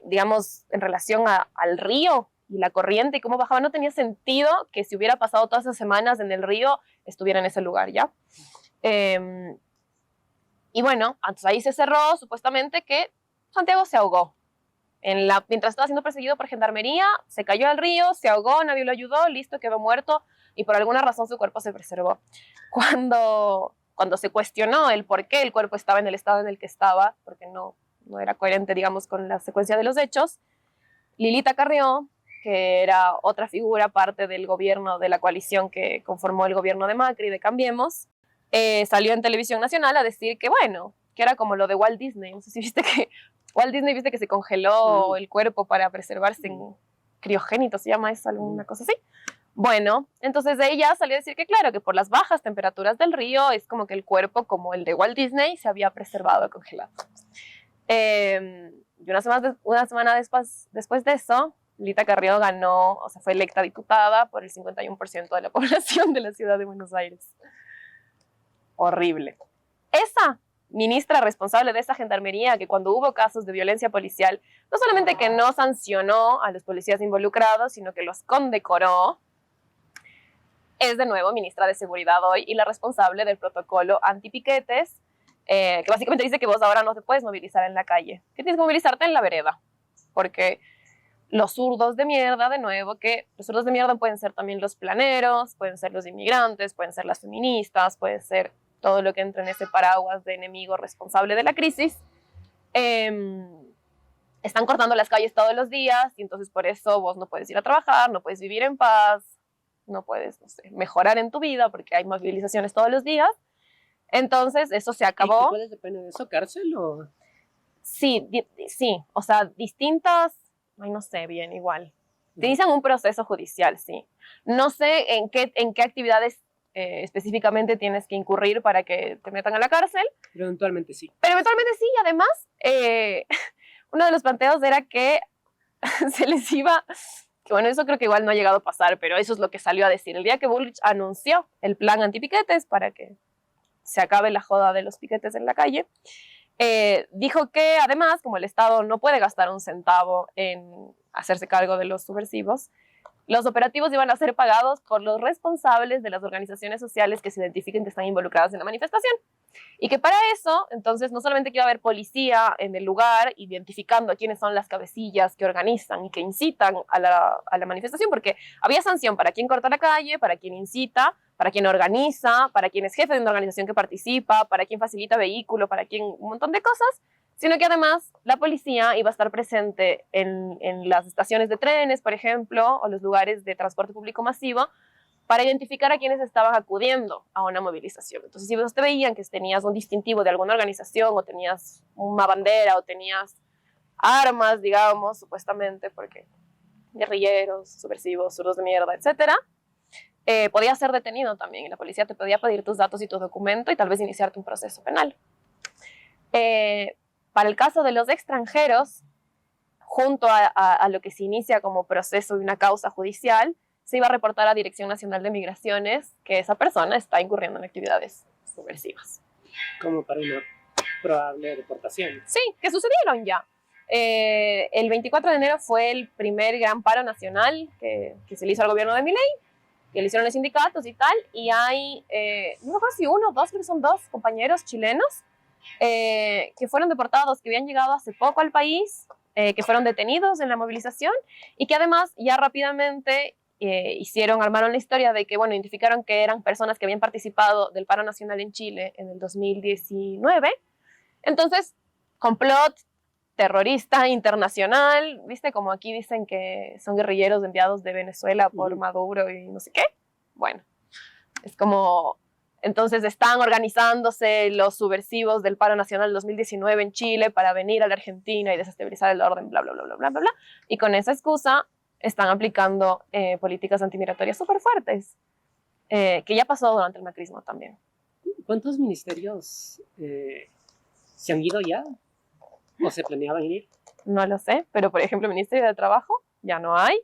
[SPEAKER 2] digamos, en relación al río y la corriente y cómo bajaba, no tenía sentido que si hubiera pasado todas esas semanas en el río, estuviera en ese lugar, ¿ya? Y bueno, entonces ahí se cerró supuestamente que Santiago se ahogó. Mientras estaba siendo perseguido por gendarmería, se cayó al río, se ahogó, nadie lo ayudó, listo, quedó muerto y por alguna razón su cuerpo se preservó. Cuando se cuestionó el por qué el cuerpo estaba en el estado en el que estaba, porque no era coherente, digamos, con la secuencia de los hechos, Lilita Carrió, que era otra figura parte del gobierno, de la coalición que conformó el gobierno de Macri, de Cambiemos, salió en televisión nacional a decir que, bueno, que era como lo de Walt Disney. No sé si viste que Walt Disney, viste que se congeló el cuerpo para preservarse en criogénito, se llama eso, alguna cosa así. Bueno, entonces ella salió a decir que claro, que por las bajas temperaturas del río es como que el cuerpo, como el de Walt Disney, se había preservado congelado. Y una semana después de eso, Lita Carrió ganó, o sea, fue electa diputada por el 51% de la población de la ciudad de Buenos Aires. Horrible. Esa ministra responsable de esa gendarmería que cuando hubo casos de violencia policial, no solamente que no sancionó a los policías involucrados, sino que los condecoró, es de nuevo ministra de Seguridad hoy y la responsable del protocolo antipiquetes, que básicamente dice que vos ahora no te puedes movilizar en la calle, que tienes que movilizarte en la vereda, porque los zurdos de mierda, de nuevo, que los zurdos de mierda pueden ser también los planeros, pueden ser los inmigrantes, pueden ser las feministas, puede ser todo lo que entra en ese paraguas de enemigo responsable de la crisis. Están cortando las calles todos los días y entonces por eso vos no puedes ir a trabajar, no puedes vivir en paz, no puedes, no sé, mejorar en tu vida porque hay movilizaciones todos los días. Entonces eso se acabó.
[SPEAKER 1] ¿Y cuál es la pena de eso? ¿Cárcel o...?
[SPEAKER 2] Sí, sí, o sea, distintas, ay, no sé bien, igual. Te inician un proceso judicial, sí. No sé en qué actividades específicamente tienes que incurrir para que te metan a la cárcel.
[SPEAKER 1] Pero eventualmente sí.
[SPEAKER 2] Pero eventualmente sí, y además, uno de los planteos era que se les iba, que bueno, eso creo que igual no ha llegado a pasar, pero eso es lo que salió a decir. El día que Bullrich anunció el plan antipiquetes para que se acabe la joda de los piquetes en la calle, dijo que además, como el Estado no puede gastar un centavo en hacerse cargo de los subversivos, los operativos iban a ser pagados por los responsables de las organizaciones sociales que se identifiquen que están involucradas en la manifestación. Y que para eso, entonces, no solamente que iba a haber policía en el lugar identificando a quiénes son las cabecillas que organizan y que incitan a la manifestación, porque había sanción para quien corta la calle, para quien incita, para quien organiza, para quien es jefe de una organización que participa, para quien facilita vehículo, para quien un montón de cosas, sino que además la policía iba a estar presente en las estaciones de trenes, por ejemplo, o los lugares de transporte público masivo, para identificar a quienes estaban acudiendo a una movilización. Entonces, si vos te veían que tenías un distintivo de alguna organización, o tenías una bandera, o tenías armas, digamos, supuestamente, porque guerrilleros, subversivos, zurdos de mierda, etcétera, podías ser detenido también, y la policía te podía pedir tus datos y tu documento y tal vez iniciarte un proceso penal. Para el caso de los extranjeros, junto a lo que se inicia como proceso de una causa judicial, se iba a reportar a Dirección Nacional de Migraciones que esa persona está incurriendo en actividades subversivas.
[SPEAKER 1] Como para una probable deportación.
[SPEAKER 2] Sí, que sucedieron ya. El 24 de enero fue el primer gran paro nacional que se le hizo al gobierno de Milei, que le hicieron los sindicatos y tal, y hay, no sé si uno, dos, creo que son dos compañeros chilenos que fueron deportados, que habían llegado hace poco al país, que fueron detenidos en la movilización y que además ya rápidamente armaron la historia de que, bueno, identificaron que eran personas que habían participado del paro nacional en Chile en el 2019. Entonces, complot terrorista internacional, ¿viste? Como aquí dicen que son guerrilleros enviados de Venezuela por Maduro y no sé qué. Bueno, es como... Entonces están organizándose los subversivos del paro nacional 2019 en Chile para venir a la Argentina y desestabilizar el orden, bla, bla, bla, bla, bla, bla, bla. Y con esa excusa están aplicando políticas antimigratorias súper fuertes, que ya pasó durante el macrismo también.
[SPEAKER 1] ¿Cuántos ministerios se han ido ya? ¿O se planeaban ir?
[SPEAKER 2] No lo sé, pero por ejemplo, Ministerio de Trabajo ya no hay.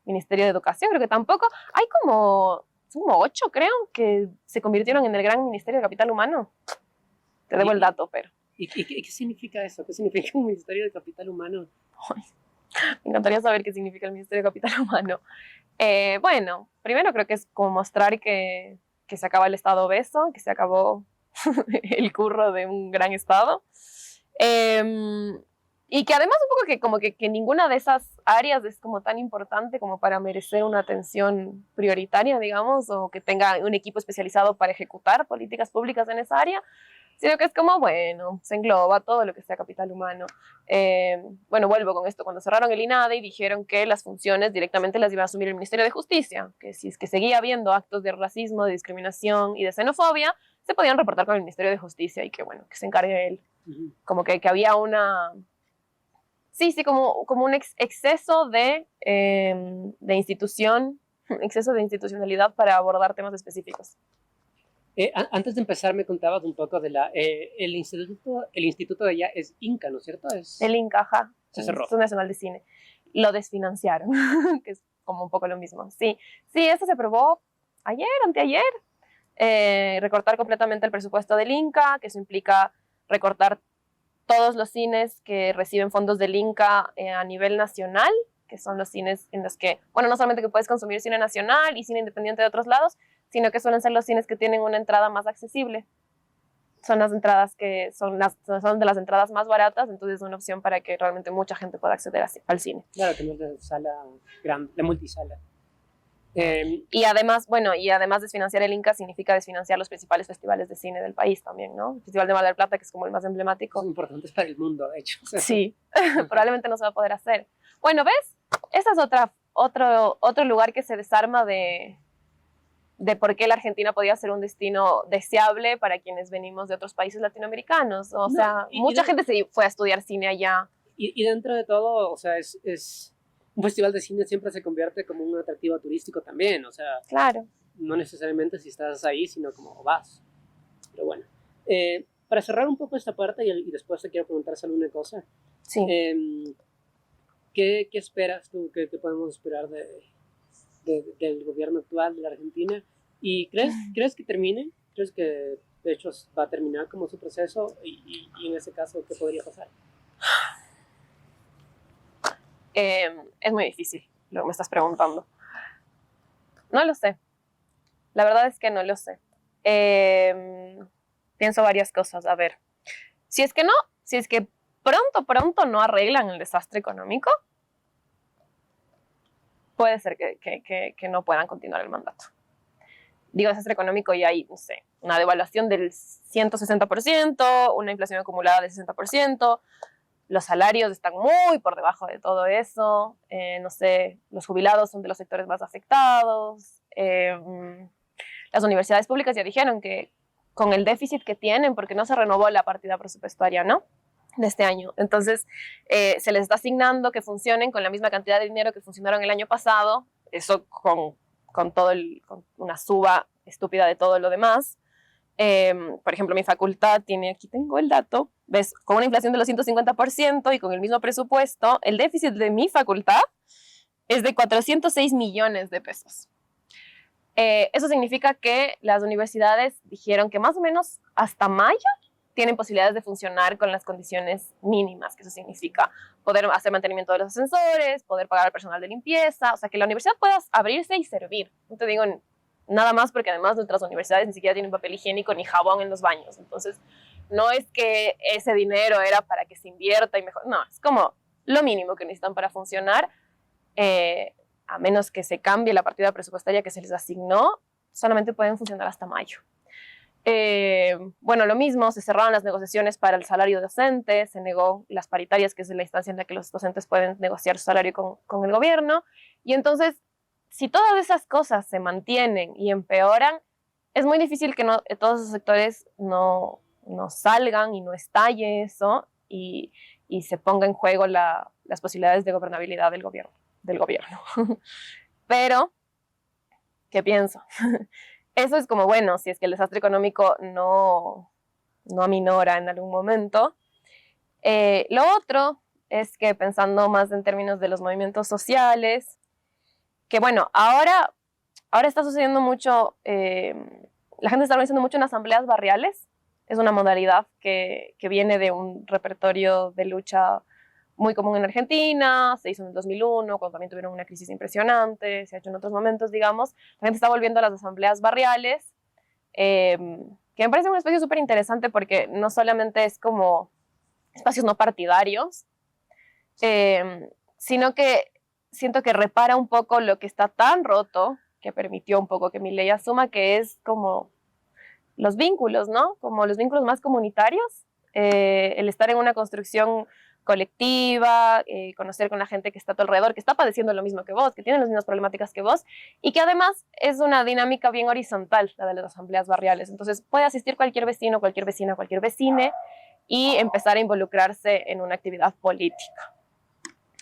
[SPEAKER 2] Ministerio de Educación creo que tampoco. Hay como 8, creo, que se convirtieron en el gran Ministerio de Capital Humano. Te debo el dato, pero...
[SPEAKER 1] ¿Y qué significa eso? ¿Qué significa un Ministerio de Capital Humano?
[SPEAKER 2] Ay, me encantaría saber qué significa el Ministerio de Capital Humano. Bueno, primero creo que es como mostrar que se acaba el Estado obeso, que se acabó el curro de un gran Estado. Y que además un poco que como que ninguna de esas áreas es como tan importante como para merecer una atención prioritaria, digamos, o que tenga un equipo especializado para ejecutar políticas públicas en esa área, sino que es como, bueno, se engloba todo lo que sea capital humano. Bueno, vuelvo con esto, cuando cerraron el INADE y dijeron que las funciones directamente las iba a asumir el Ministerio de Justicia, que si es que seguía habiendo actos de racismo, de discriminación y de xenofobia, se podían reportar con el Ministerio de Justicia y que, bueno, que se encargue él. Como que había una... Sí, como un exceso de institución, exceso de institucionalidad para abordar temas específicos.
[SPEAKER 1] Antes de empezar me contabas un poco de el instituto de allá es Inca, ¿no es cierto?
[SPEAKER 2] El Inca, ajá.
[SPEAKER 1] Se cerró.
[SPEAKER 2] Instituto Nacional de Cine. Lo desfinanciaron, que es como un poco lo mismo. Sí, eso se aprobó anteayer. Recortar completamente el presupuesto del Inca, que eso implica recortar todos los cines que reciben fondos del Inca a nivel nacional, que son los cines en los que, bueno, no solamente que puedes consumir cine nacional y cine independiente de otros lados, sino que suelen ser los cines que tienen una entrada más accesible. son las entradas que son de las entradas más baratas, entonces es una opción para que realmente mucha gente pueda acceder al cine.
[SPEAKER 1] Claro, tener la sala grande, la multisala.
[SPEAKER 2] Y además, bueno, y además desfinanciar el Inca significa desfinanciar los principales festivales de cine del país también, ¿no? El Festival de Mar del Plata, que es como el más emblemático.
[SPEAKER 1] Son importantes para el mundo, de hecho.
[SPEAKER 2] Sí, probablemente no se va a poder hacer. Bueno, ¿ves? Ese es otro lugar que se desarma de por qué la Argentina podía ser un destino deseable para quienes venimos de otros países latinoamericanos. O sea, mucha gente se fue a estudiar cine allá.
[SPEAKER 1] Y dentro de todo, o sea, es un festival de cine siempre se convierte como un atractivo turístico también, o sea,
[SPEAKER 2] claro.
[SPEAKER 1] No necesariamente si estás ahí, sino como vas. Pero bueno, para cerrar un poco esta parte y después te quiero preguntar solo una cosa.
[SPEAKER 2] Sí.
[SPEAKER 1] ¿Qué esperas tú? ¿Qué podemos esperar del gobierno actual de la Argentina? ¿Y crees que termine? ¿Crees que de hecho va a terminar como su proceso? Y en ese caso, ¿qué podría pasar?
[SPEAKER 2] Es muy difícil lo que me estás preguntando. No lo sé. La verdad es que no lo sé. Pienso varias cosas. A ver, si es que pronto no arreglan el desastre económico, puede ser que no puedan continuar el mandato. Digo desastre económico y hay, no sé, una devaluación del 160%, una inflación acumulada del 60%, los salarios están muy por debajo de todo eso, no sé, los jubilados son de los sectores más afectados, las universidades públicas ya dijeron que con el déficit que tienen, porque no se renovó la partida presupuestaria, ¿no?, de este año. Entonces, se les está asignando que funcionen con la misma cantidad de dinero que funcionaron el año pasado, eso con una suba estúpida de todo lo demás. Por ejemplo, mi facultad tiene, aquí tengo el dato, ¿ves? Con una inflación de los 150% y con el mismo presupuesto, el déficit de mi facultad es de 406 millones de pesos. Eso significa que las universidades dijeron que más o menos hasta mayo tienen posibilidades de funcionar con las condiciones mínimas, que eso significa poder hacer mantenimiento de los ascensores, poder pagar al personal de limpieza, o sea, que la universidad pueda abrirse y servir. No te digo nada más porque además nuestras universidades ni siquiera tienen papel higiénico ni jabón en los baños. Entonces, no es que ese dinero era para que se invierta y mejor, no, es como lo mínimo que necesitan para funcionar, a menos que se cambie la partida presupuestaria que se les asignó, solamente pueden funcionar hasta mayo. Bueno, lo mismo, se cerraron las negociaciones para el salario docente, se negó las paritarias, que es la instancia en la que los docentes pueden negociar su salario con el gobierno, y entonces, si todas esas cosas se mantienen y empeoran, es muy difícil que todos esos sectores no salgan y no estalle eso y se ponga en juego las posibilidades de gobernabilidad del gobierno. Pero, ¿qué pienso? Eso es como, bueno, si es que el desastre económico no aminora en algún momento. Lo otro es que pensando más en términos de los movimientos sociales, que bueno, ahora está sucediendo mucho, la gente está organizando mucho en asambleas barriales. Es una modalidad que viene de un repertorio de lucha muy común en Argentina, se hizo en el 2001, cuando también tuvieron una crisis impresionante, se ha hecho en otros momentos, digamos. La gente está volviendo a las asambleas barriales, que me parece un espacio súper interesante porque no solamente es como espacios no partidarios, sino que siento que repara un poco lo que está tan roto, que permitió un poco que Milei asuma, que es como los vínculos, ¿no? Como los vínculos más comunitarios, el estar en una construcción colectiva, conocer con la gente que está a tu alrededor, que está padeciendo lo mismo que vos, que tiene las mismas problemáticas que vos, y que además es una dinámica bien horizontal, la de las asambleas barriales. Entonces puede asistir cualquier vecino, cualquier vecina, cualquier vecine, y empezar a involucrarse en una actividad política.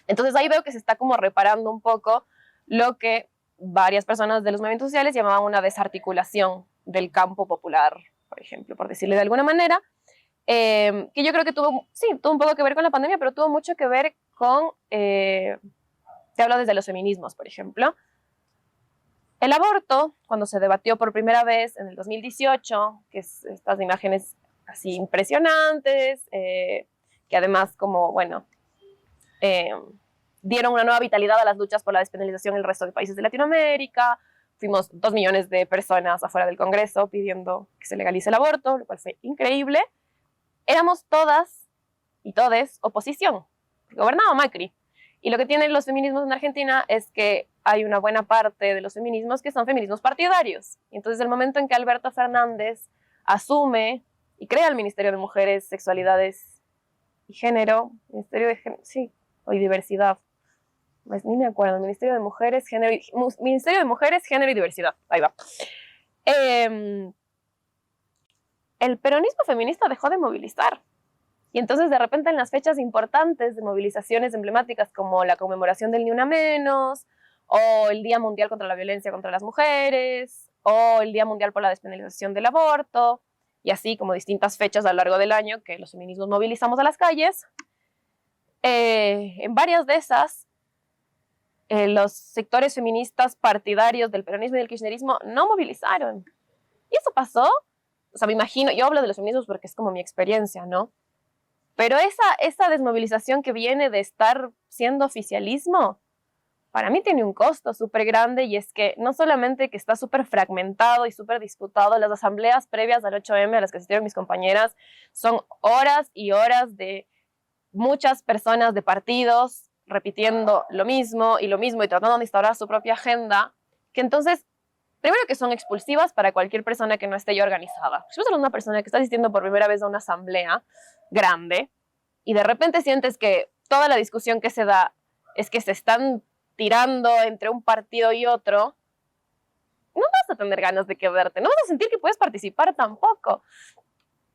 [SPEAKER 2] Entonces ahí veo que se está como reparando un poco lo que varias personas de los movimientos sociales llamaban una desarticulación del campo popular, por ejemplo, por decirle de alguna manera, que yo creo que tuvo un poco que ver con la pandemia, pero tuvo mucho que ver con, te hablo desde los feminismos, por ejemplo. El aborto, cuando se debatió por primera vez en el 2018, que es estas imágenes así impresionantes, que además como, bueno, dieron una nueva vitalidad a las luchas por la despenalización en el resto de países de Latinoamérica, fuimos 2 millones de personas afuera del Congreso pidiendo que se legalice el aborto, lo cual fue increíble. Éramos todas y todes oposición. Gobernaba Macri. Y lo que tienen los feminismos en Argentina es que hay una buena parte de los feminismos que son feminismos partidarios. Y entonces el momento en que Alberto Fernández asume y crea el Ministerio de Mujeres, Sexualidades y Género, Ministerio de Género, sí, o diversidad, pues ni me acuerdo, Ministerio de Mujeres, Género y Diversidad, ahí va. El peronismo feminista dejó de movilizar. Y entonces de repente en las fechas importantes de movilizaciones emblemáticas como la conmemoración del Ni Una Menos, o el Día Mundial contra la Violencia contra las Mujeres, o el Día Mundial por la Despenalización del Aborto, y así como distintas fechas a lo largo del año que los feminismos movilizamos a las calles, en varias de esas, los sectores feministas partidarios del peronismo y del kirchnerismo no movilizaron. Y eso pasó, o sea, me imagino, yo hablo de los feminismos porque es como mi experiencia, ¿no? Pero esa desmovilización que viene de estar siendo oficialismo, para mí tiene un costo súper grande, y es que no solamente que está súper fragmentado y súper disputado, las asambleas previas al 8M a las que asistieron mis compañeras son horas y horas de muchas personas de partidos repitiendo lo mismo y tratando de instaurar su propia agenda, que entonces, primero que son expulsivas para cualquier persona que no esté ya organizada. Si vos eres una persona que está asistiendo por primera vez a una asamblea grande y de repente sientes que toda la discusión que se da es que se están tirando entre un partido y otro, no vas a tener ganas de quedarte, no vas a sentir que puedes participar tampoco.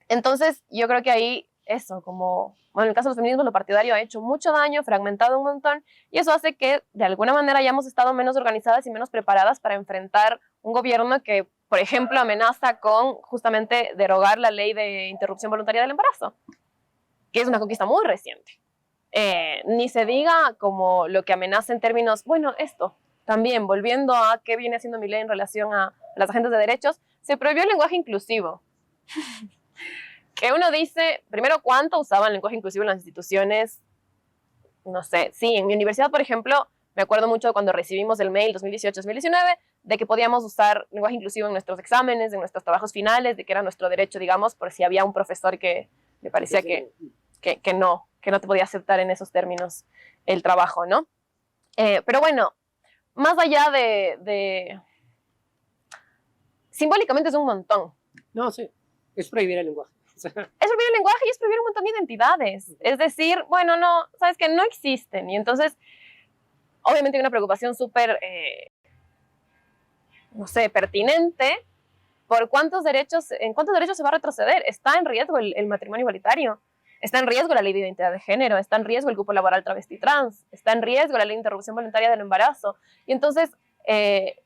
[SPEAKER 2] Entonces, yo creo que ahí eso, como, bueno, en el caso de los feminismos, lo partidario ha hecho mucho daño, fragmentado un montón, y eso hace que de alguna manera hayamos estado menos organizadas y menos preparadas para enfrentar un gobierno que, por ejemplo, amenaza con justamente derogar la ley de interrupción voluntaria del embarazo, que es una conquista muy reciente. Ni se diga como lo que amenaza en términos, bueno, esto, también, volviendo a qué viene haciendo mi ley en relación a las agentes de derechos, se prohibió el lenguaje inclusivo. Que uno dice, primero, ¿cuánto usaban lenguaje inclusivo en las instituciones? No sé, sí, en mi universidad, por ejemplo, me acuerdo mucho cuando recibimos el mail 2018-2019 de que podíamos usar lenguaje inclusivo en nuestros exámenes, en nuestros trabajos finales, de que era nuestro derecho, digamos, por si había un profesor que le parecía que no te podía aceptar en esos términos el trabajo, ¿no? Pero bueno, más allá de... Simbólicamente es un montón.
[SPEAKER 1] No, sí, es prohibir el lenguaje.
[SPEAKER 2] Es prohibir el lenguaje y es prohibir un montón de identidades. Es decir, bueno, no, sabes que no existen. Y entonces, obviamente hay una preocupación súper, no sé, pertinente por en cuántos derechos se va a retroceder. Está en riesgo el matrimonio igualitario. Está en riesgo la ley de identidad de género. Está en riesgo el cupo laboral travesti trans. Está en riesgo la ley de interrupción voluntaria del embarazo. Y entonces,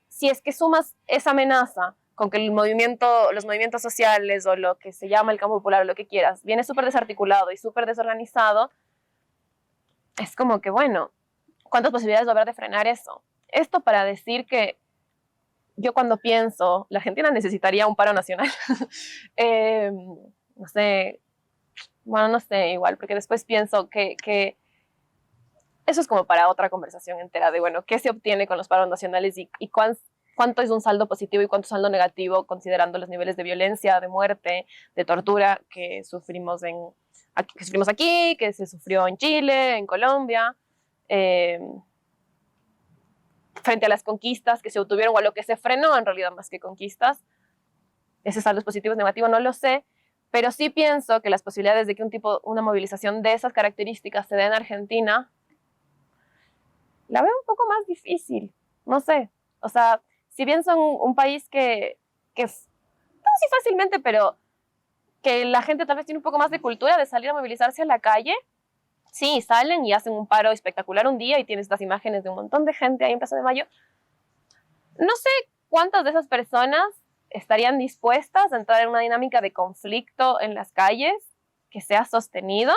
[SPEAKER 2] si es que sumas esa amenaza con que los movimientos sociales o lo que se llama el campo popular o lo que quieras, viene súper desarticulado y súper desorganizado, es como que, bueno, ¿cuántas posibilidades va a haber de frenar eso? Esto para decir que yo cuando pienso, la Argentina necesitaría un paro nacional. No sé, bueno, no sé, igual, porque después pienso que eso es como para otra conversación entera de, bueno, ¿qué se obtiene con los paros nacionales y cuánto es un saldo positivo y cuánto es un saldo negativo considerando los niveles de violencia, de muerte, de tortura que sufrimos aquí, que se sufrió en Chile, en Colombia, frente a las conquistas que se obtuvieron o a lo que se frenó en realidad más que conquistas? Ese saldo es positivo o negativo, no lo sé, pero sí pienso que las posibilidades de que una movilización de esas características se dé en Argentina, la veo un poco más difícil, no sé, o sea, si bien son un país que no sí fácilmente, pero que la gente tal vez tiene un poco más de cultura de salir a movilizarse a la calle, sí, salen y hacen un paro espectacular un día y tienes estas imágenes de un montón de gente ahí en Plaza de Mayo. No sé cuántas de esas personas estarían dispuestas a entrar en una dinámica de conflicto en las calles que sea sostenido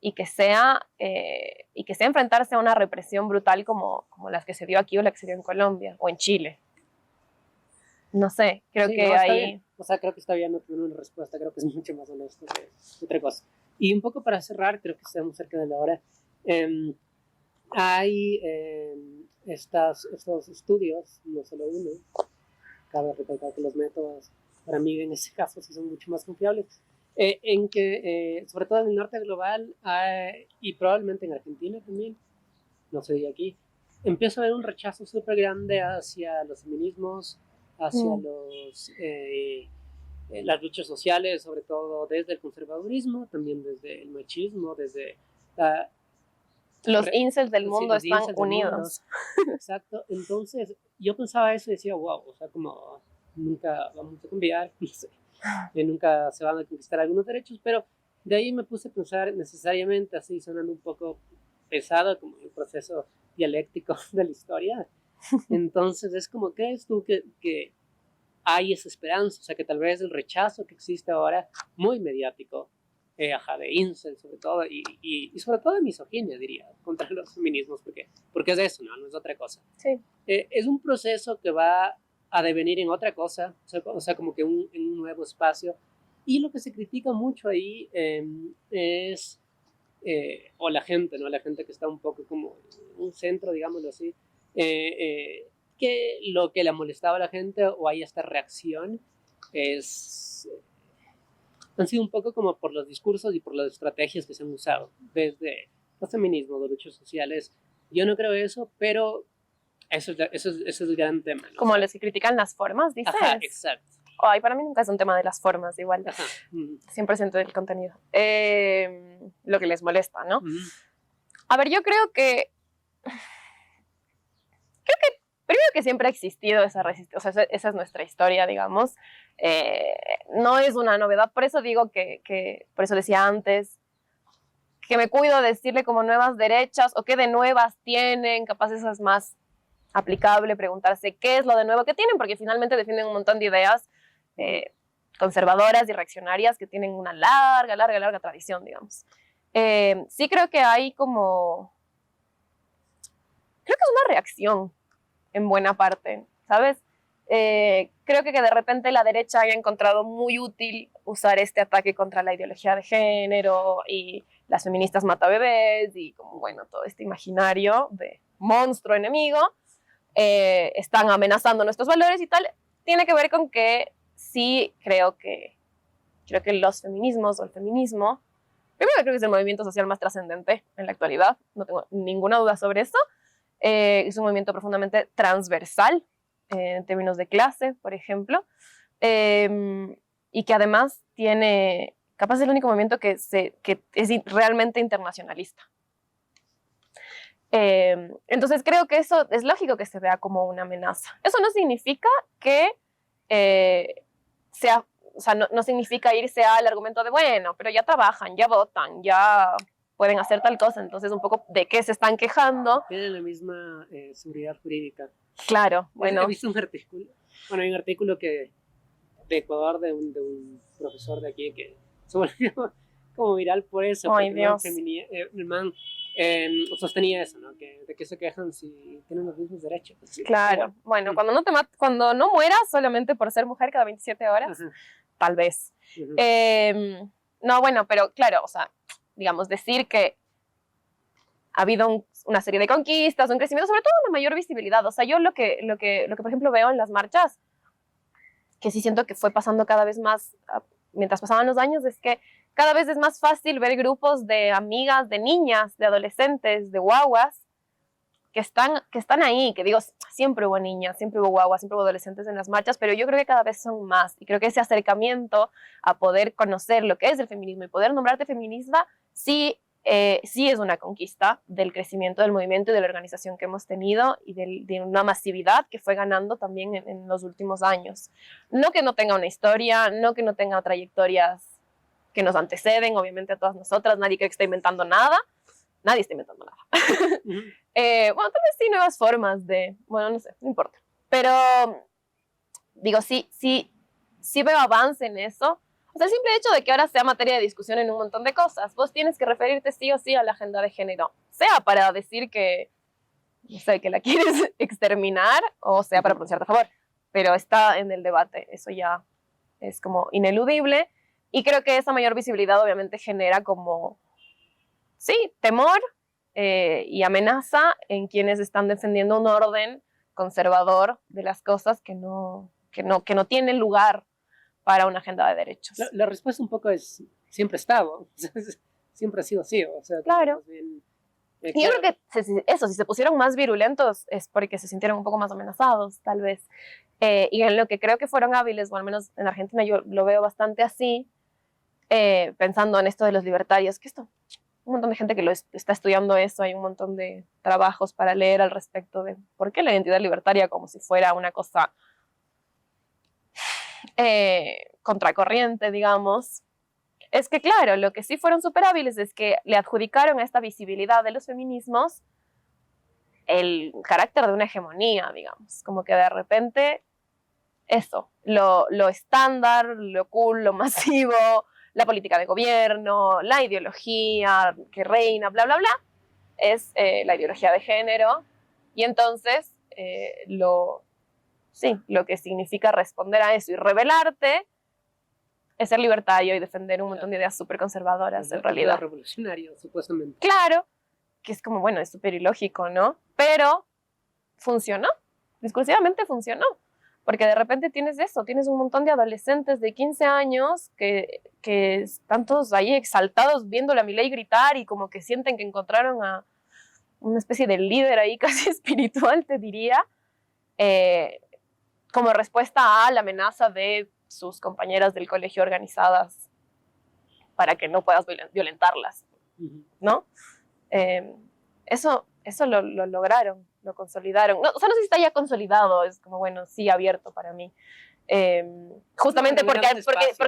[SPEAKER 2] y que sea enfrentarse a una represión brutal como las que se dio aquí o la que se dio en Colombia o en Chile. No sé, creo que ahí...
[SPEAKER 1] O sea, creo que está bien no tener una respuesta, creo que es mucho más honesto que otra cosa. Y un poco para cerrar, creo que estamos cerca de la hora, hay estos estudios, no solo uno, cabe recalcar que los métodos para mí en ese caso sí son mucho más confiables. En que, sobre todo en el norte global y probablemente en Argentina también, no sé, de aquí, empiezo a ver un rechazo súper grande hacia los feminismos, hacia las luchas sociales, sobre todo desde el conservadurismo, también desde el machismo, desde la,
[SPEAKER 2] Los incels del
[SPEAKER 1] sí,
[SPEAKER 2] mundo
[SPEAKER 1] los
[SPEAKER 2] están
[SPEAKER 1] incels del mundo.
[SPEAKER 2] unidos.
[SPEAKER 1] Exacto. Entonces, yo pensaba eso y decía, wow, o sea, como nunca vamos a cambiar, no sé, nunca se van a conquistar algunos derechos, pero de ahí me puse a pensar necesariamente, así sonando un poco pesado, como el proceso dialéctico de la historia. Entonces, es como, ¿crees tú que hay esa esperanza? O sea, que tal vez el rechazo que existe ahora, muy mediático, de incel sobre todo, y sobre todo de misoginia, diría, contra los feminismos, porque es eso, no es otra cosa.
[SPEAKER 2] Sí.
[SPEAKER 1] Es un proceso que va a devenir en otra cosa, o sea como que en un nuevo espacio, y lo que se critica mucho ahí es, o la gente, ¿no? La gente que está un poco como en un centro, digámoslo así, que lo que le molestaba a la gente o hay esta reacción es han sido un poco como por los discursos y por las estrategias que se han usado, desde los feminismos, los derechos sociales. Yo no creo eso, pero eso es el gran tema, ¿no?
[SPEAKER 2] Como los que critican las formas, dices.
[SPEAKER 1] Ajá, exacto.
[SPEAKER 2] Ay, para mí nunca es un tema de las formas, igual.
[SPEAKER 1] Ajá.
[SPEAKER 2] 100% del contenido. Lo que les molesta, ¿no?
[SPEAKER 1] Uh-huh.
[SPEAKER 2] A ver, yo creo que primero que siempre ha existido esa resistencia, o sea, esa es nuestra historia, digamos. No es una novedad, por eso digo por eso decía antes, que me cuido de decirle como nuevas derechas o qué de nuevas tienen, capaz eso es más aplicable, preguntarse qué es lo de nuevo que tienen, porque finalmente defienden un montón de ideas conservadoras y reaccionarias que tienen una larga tradición, digamos. Sí creo que hay como... Creo que es una reacción en buena parte, ¿sabes? Creo que de repente la derecha haya encontrado muy útil usar este ataque contra la ideología de género y las feministas mata bebés y como, bueno, todo este imaginario de monstruo enemigo, están amenazando nuestros valores y tal, tiene que ver con que sí creo que los feminismos o el feminismo, primero creo que es el movimiento social más trascendente en la actualidad, no tengo ninguna duda sobre eso. Es un movimiento profundamente transversal en términos de clase, por ejemplo, y que además tiene, capaz es el único movimiento que es realmente internacionalista. Entonces creo que eso es lógico que se vea como una amenaza. Eso no significa que sea, o sea, no significa irse al argumento de, bueno, pero ya trabajan, ya votan, ya pueden hacer tal cosa, entonces un poco de qué se están quejando.
[SPEAKER 1] Tienen la misma seguridad jurídica.
[SPEAKER 2] Claro, bueno.
[SPEAKER 1] He visto un artículo, bueno, hay un artículo de Ecuador de un profesor de aquí que se volvió como viral por eso.
[SPEAKER 2] Ay, Dios.
[SPEAKER 1] El man sostenía eso, ¿no? ¿De qué se quejan si tienen los mismos derechos? ¿Sí?
[SPEAKER 2] Claro, bueno, cuando no mueras solamente por ser mujer cada 27 horas, uh-huh. Tal vez. Uh-huh. No, bueno, pero claro, o sea, digamos, decir que ha habido una serie de conquistas, un crecimiento, sobre todo una mayor visibilidad. O sea, yo lo que por ejemplo, veo en las marchas, que sí siento que fue pasando cada vez más, mientras pasaban los años, es que cada vez es más fácil ver grupos de amigas, de niñas, de adolescentes, de guaguas, que están ahí, que digo, siempre hubo niñas, siempre hubo guaguas, siempre hubo adolescentes en las marchas, pero yo creo que cada vez son más, y creo que ese acercamiento a poder conocer lo que es el feminismo y poder nombrarte feminista, sí es una conquista del crecimiento del movimiento y de la organización que hemos tenido y de una masividad que fue ganando también en los últimos años. No que no tenga una historia, no que no tenga trayectorias que nos anteceden, obviamente a todas nosotras, nadie cree que está inventando nada, nadie está inventando nada. Uh-huh. Bueno, tal vez sí nuevas formas bueno, no sé, no importa. Pero, digo, sí veo avance en eso. O sea, el simple hecho de que ahora sea materia de discusión en un montón de cosas, vos tienes que referirte sí o sí a la agenda de género, sea para decir que, no sé, que la quieres exterminar, o sea para pronunciarte a favor, pero está en el debate, eso ya es como ineludible, y creo que esa mayor visibilidad obviamente genera como, sí, temor y amenaza en quienes están defendiendo un orden conservador de las cosas que no que no tiene lugar para una agenda de derechos.
[SPEAKER 1] La respuesta un poco es, siempre ha estado, siempre ha sido así, o sea,
[SPEAKER 2] claro.
[SPEAKER 1] Bien,
[SPEAKER 2] y yo creo que si se pusieron más virulentos es porque se sintieron un poco más amenazados, tal vez. Y en lo que creo que fueron hábiles, o al menos en Argentina yo lo veo bastante así, pensando en esto de los libertarios, que esto, un montón de gente que está estudiando eso, hay un montón de trabajos para leer al respecto de por qué la identidad libertaria como si fuera una cosa contracorriente, digamos. Es que, claro, lo que sí fueron súper hábiles es que le adjudicaron a esta visibilidad de los feminismos el carácter de una hegemonía, digamos. Como que de repente, eso, lo estándar, lo cool, lo masivo, la política de gobierno, la ideología que reina, bla, bla, bla, es la ideología de género. Y entonces, lo que significa responder a eso y rebelarte es ser libertario y defender un montón de ideas súper conservadoras, en realidad.
[SPEAKER 1] Revolucionario, supuestamente.
[SPEAKER 2] Claro, que es como, bueno, es súper ilógico, ¿no? Pero funcionó, discursivamente funcionó, porque de repente tienes eso, tienes un montón de adolescentes de 15 años que están todos ahí exaltados viendo a Milei gritar y como que sienten que encontraron a una especie de líder ahí casi espiritual, te diría, como respuesta a la amenaza de sus compañeras del colegio organizadas para que no puedas violentarlas, ¿no? Eso lo lograron, lo consolidaron. No, o sea, no sé si está ya consolidado, es como, bueno, sí, abierto para mí. Justamente porque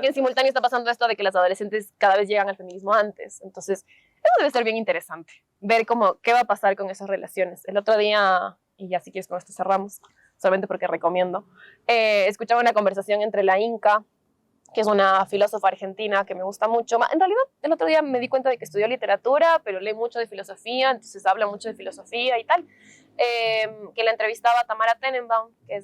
[SPEAKER 2] en simultáneo está pasando esto de que las adolescentes cada vez llegan al feminismo antes. Entonces, eso debe ser bien interesante, ver qué va a pasar con esas relaciones. El otro día, y ya si quieres con esto cerramos, solamente porque recomiendo, escuchaba una conversación entre la Inca, que es una filósofa argentina que me gusta mucho. En realidad, el otro día me di cuenta de que estudió literatura, pero lee mucho de filosofía, entonces habla mucho de filosofía y tal. Que la entrevistaba Tamara Tenenbaum, que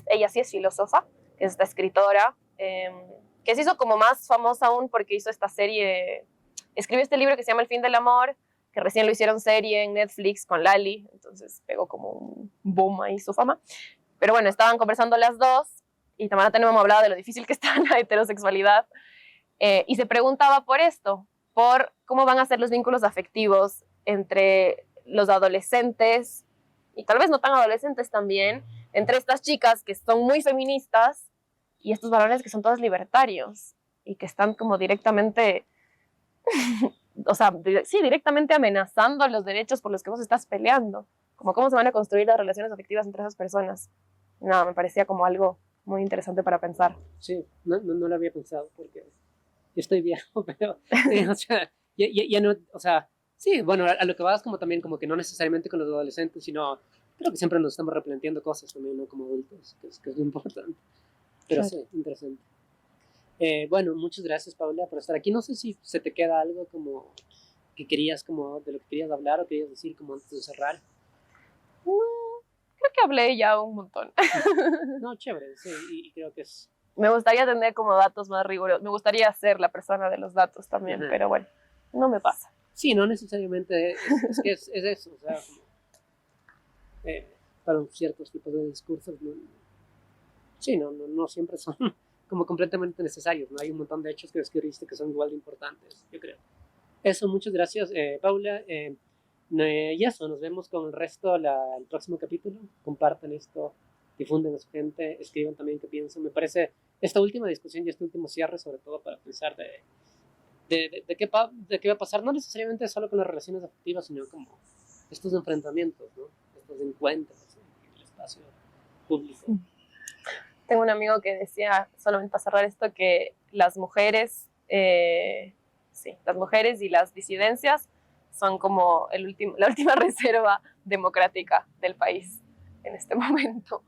[SPEAKER 2] ella sí es filósofa, que es esta escritora, que se hizo como más famosa aún porque hizo esta serie, escribió este libro que se llama El fin del amor, que recién lo hicieron serie en Netflix con Lali, entonces pegó como un boom ahí su fama. Pero bueno, estaban conversando las dos, y Tamara Tenenbaum hablaba de lo difícil que está la heterosexualidad, y se preguntaba por esto, por cómo van a ser los vínculos afectivos entre los adolescentes, y tal vez no tan adolescentes también, entre estas chicas que son muy feministas y estos varones que son todos libertarios y que están como directamente, o sea, sí, directamente amenazando los derechos por los que vos estás peleando. Como cómo se van a construir las relaciones afectivas entre esas personas. No, me parecía como algo muy interesante para pensar.
[SPEAKER 1] Sí, no lo había pensado porque yo estoy viejo, pero, o sea, ya no, o sea, sí, bueno, a lo que vas como también, como que no necesariamente con los adolescentes, sino creo que siempre nos estamos replanteando cosas también, ¿no? Como adultos, que es muy importante. Pero claro. Sí, interesante. Bueno, muchas gracias, Paula, por estar aquí. No sé si se te queda algo como que querías, como de lo que querías hablar o querías decir como antes de cerrar.
[SPEAKER 2] No, creo que hablé ya un montón.
[SPEAKER 1] No, chévere, sí, y creo que es...
[SPEAKER 2] Me gustaría tener como datos más rigurosos. Me gustaría ser la persona de los datos también, pero bueno, no me pasa.
[SPEAKER 1] Sí, no necesariamente, es que es eso, o sea, como, para ciertos tipos de discursos, sí, no siempre son como completamente necesarios, ¿no? Hay un montón de hechos que describiste que son igual de importantes, yo creo. Eso, muchas gracias, Paula. Y eso, nos vemos con el resto el próximo capítulo. Compartan esto, difunden a su gente, escriban también qué piensan. Me parece esta última discusión y este último cierre, sobre todo para pensar de qué va a pasar, no necesariamente solo con las relaciones afectivas, sino como estos enfrentamientos, ¿no? Estos encuentros en el espacio público.
[SPEAKER 2] Tengo un amigo que decía, solamente para cerrar esto, que las mujeres, las mujeres y las disidencias son como la última reserva democrática del país en este momento.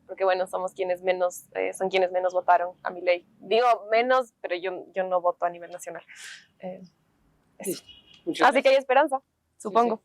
[SPEAKER 2] Porque bueno, somos quienes menos, son quienes menos votaron a Milei. Digo menos, pero yo no voto a nivel nacional.
[SPEAKER 1] Sí,
[SPEAKER 2] así que hay esperanza, supongo.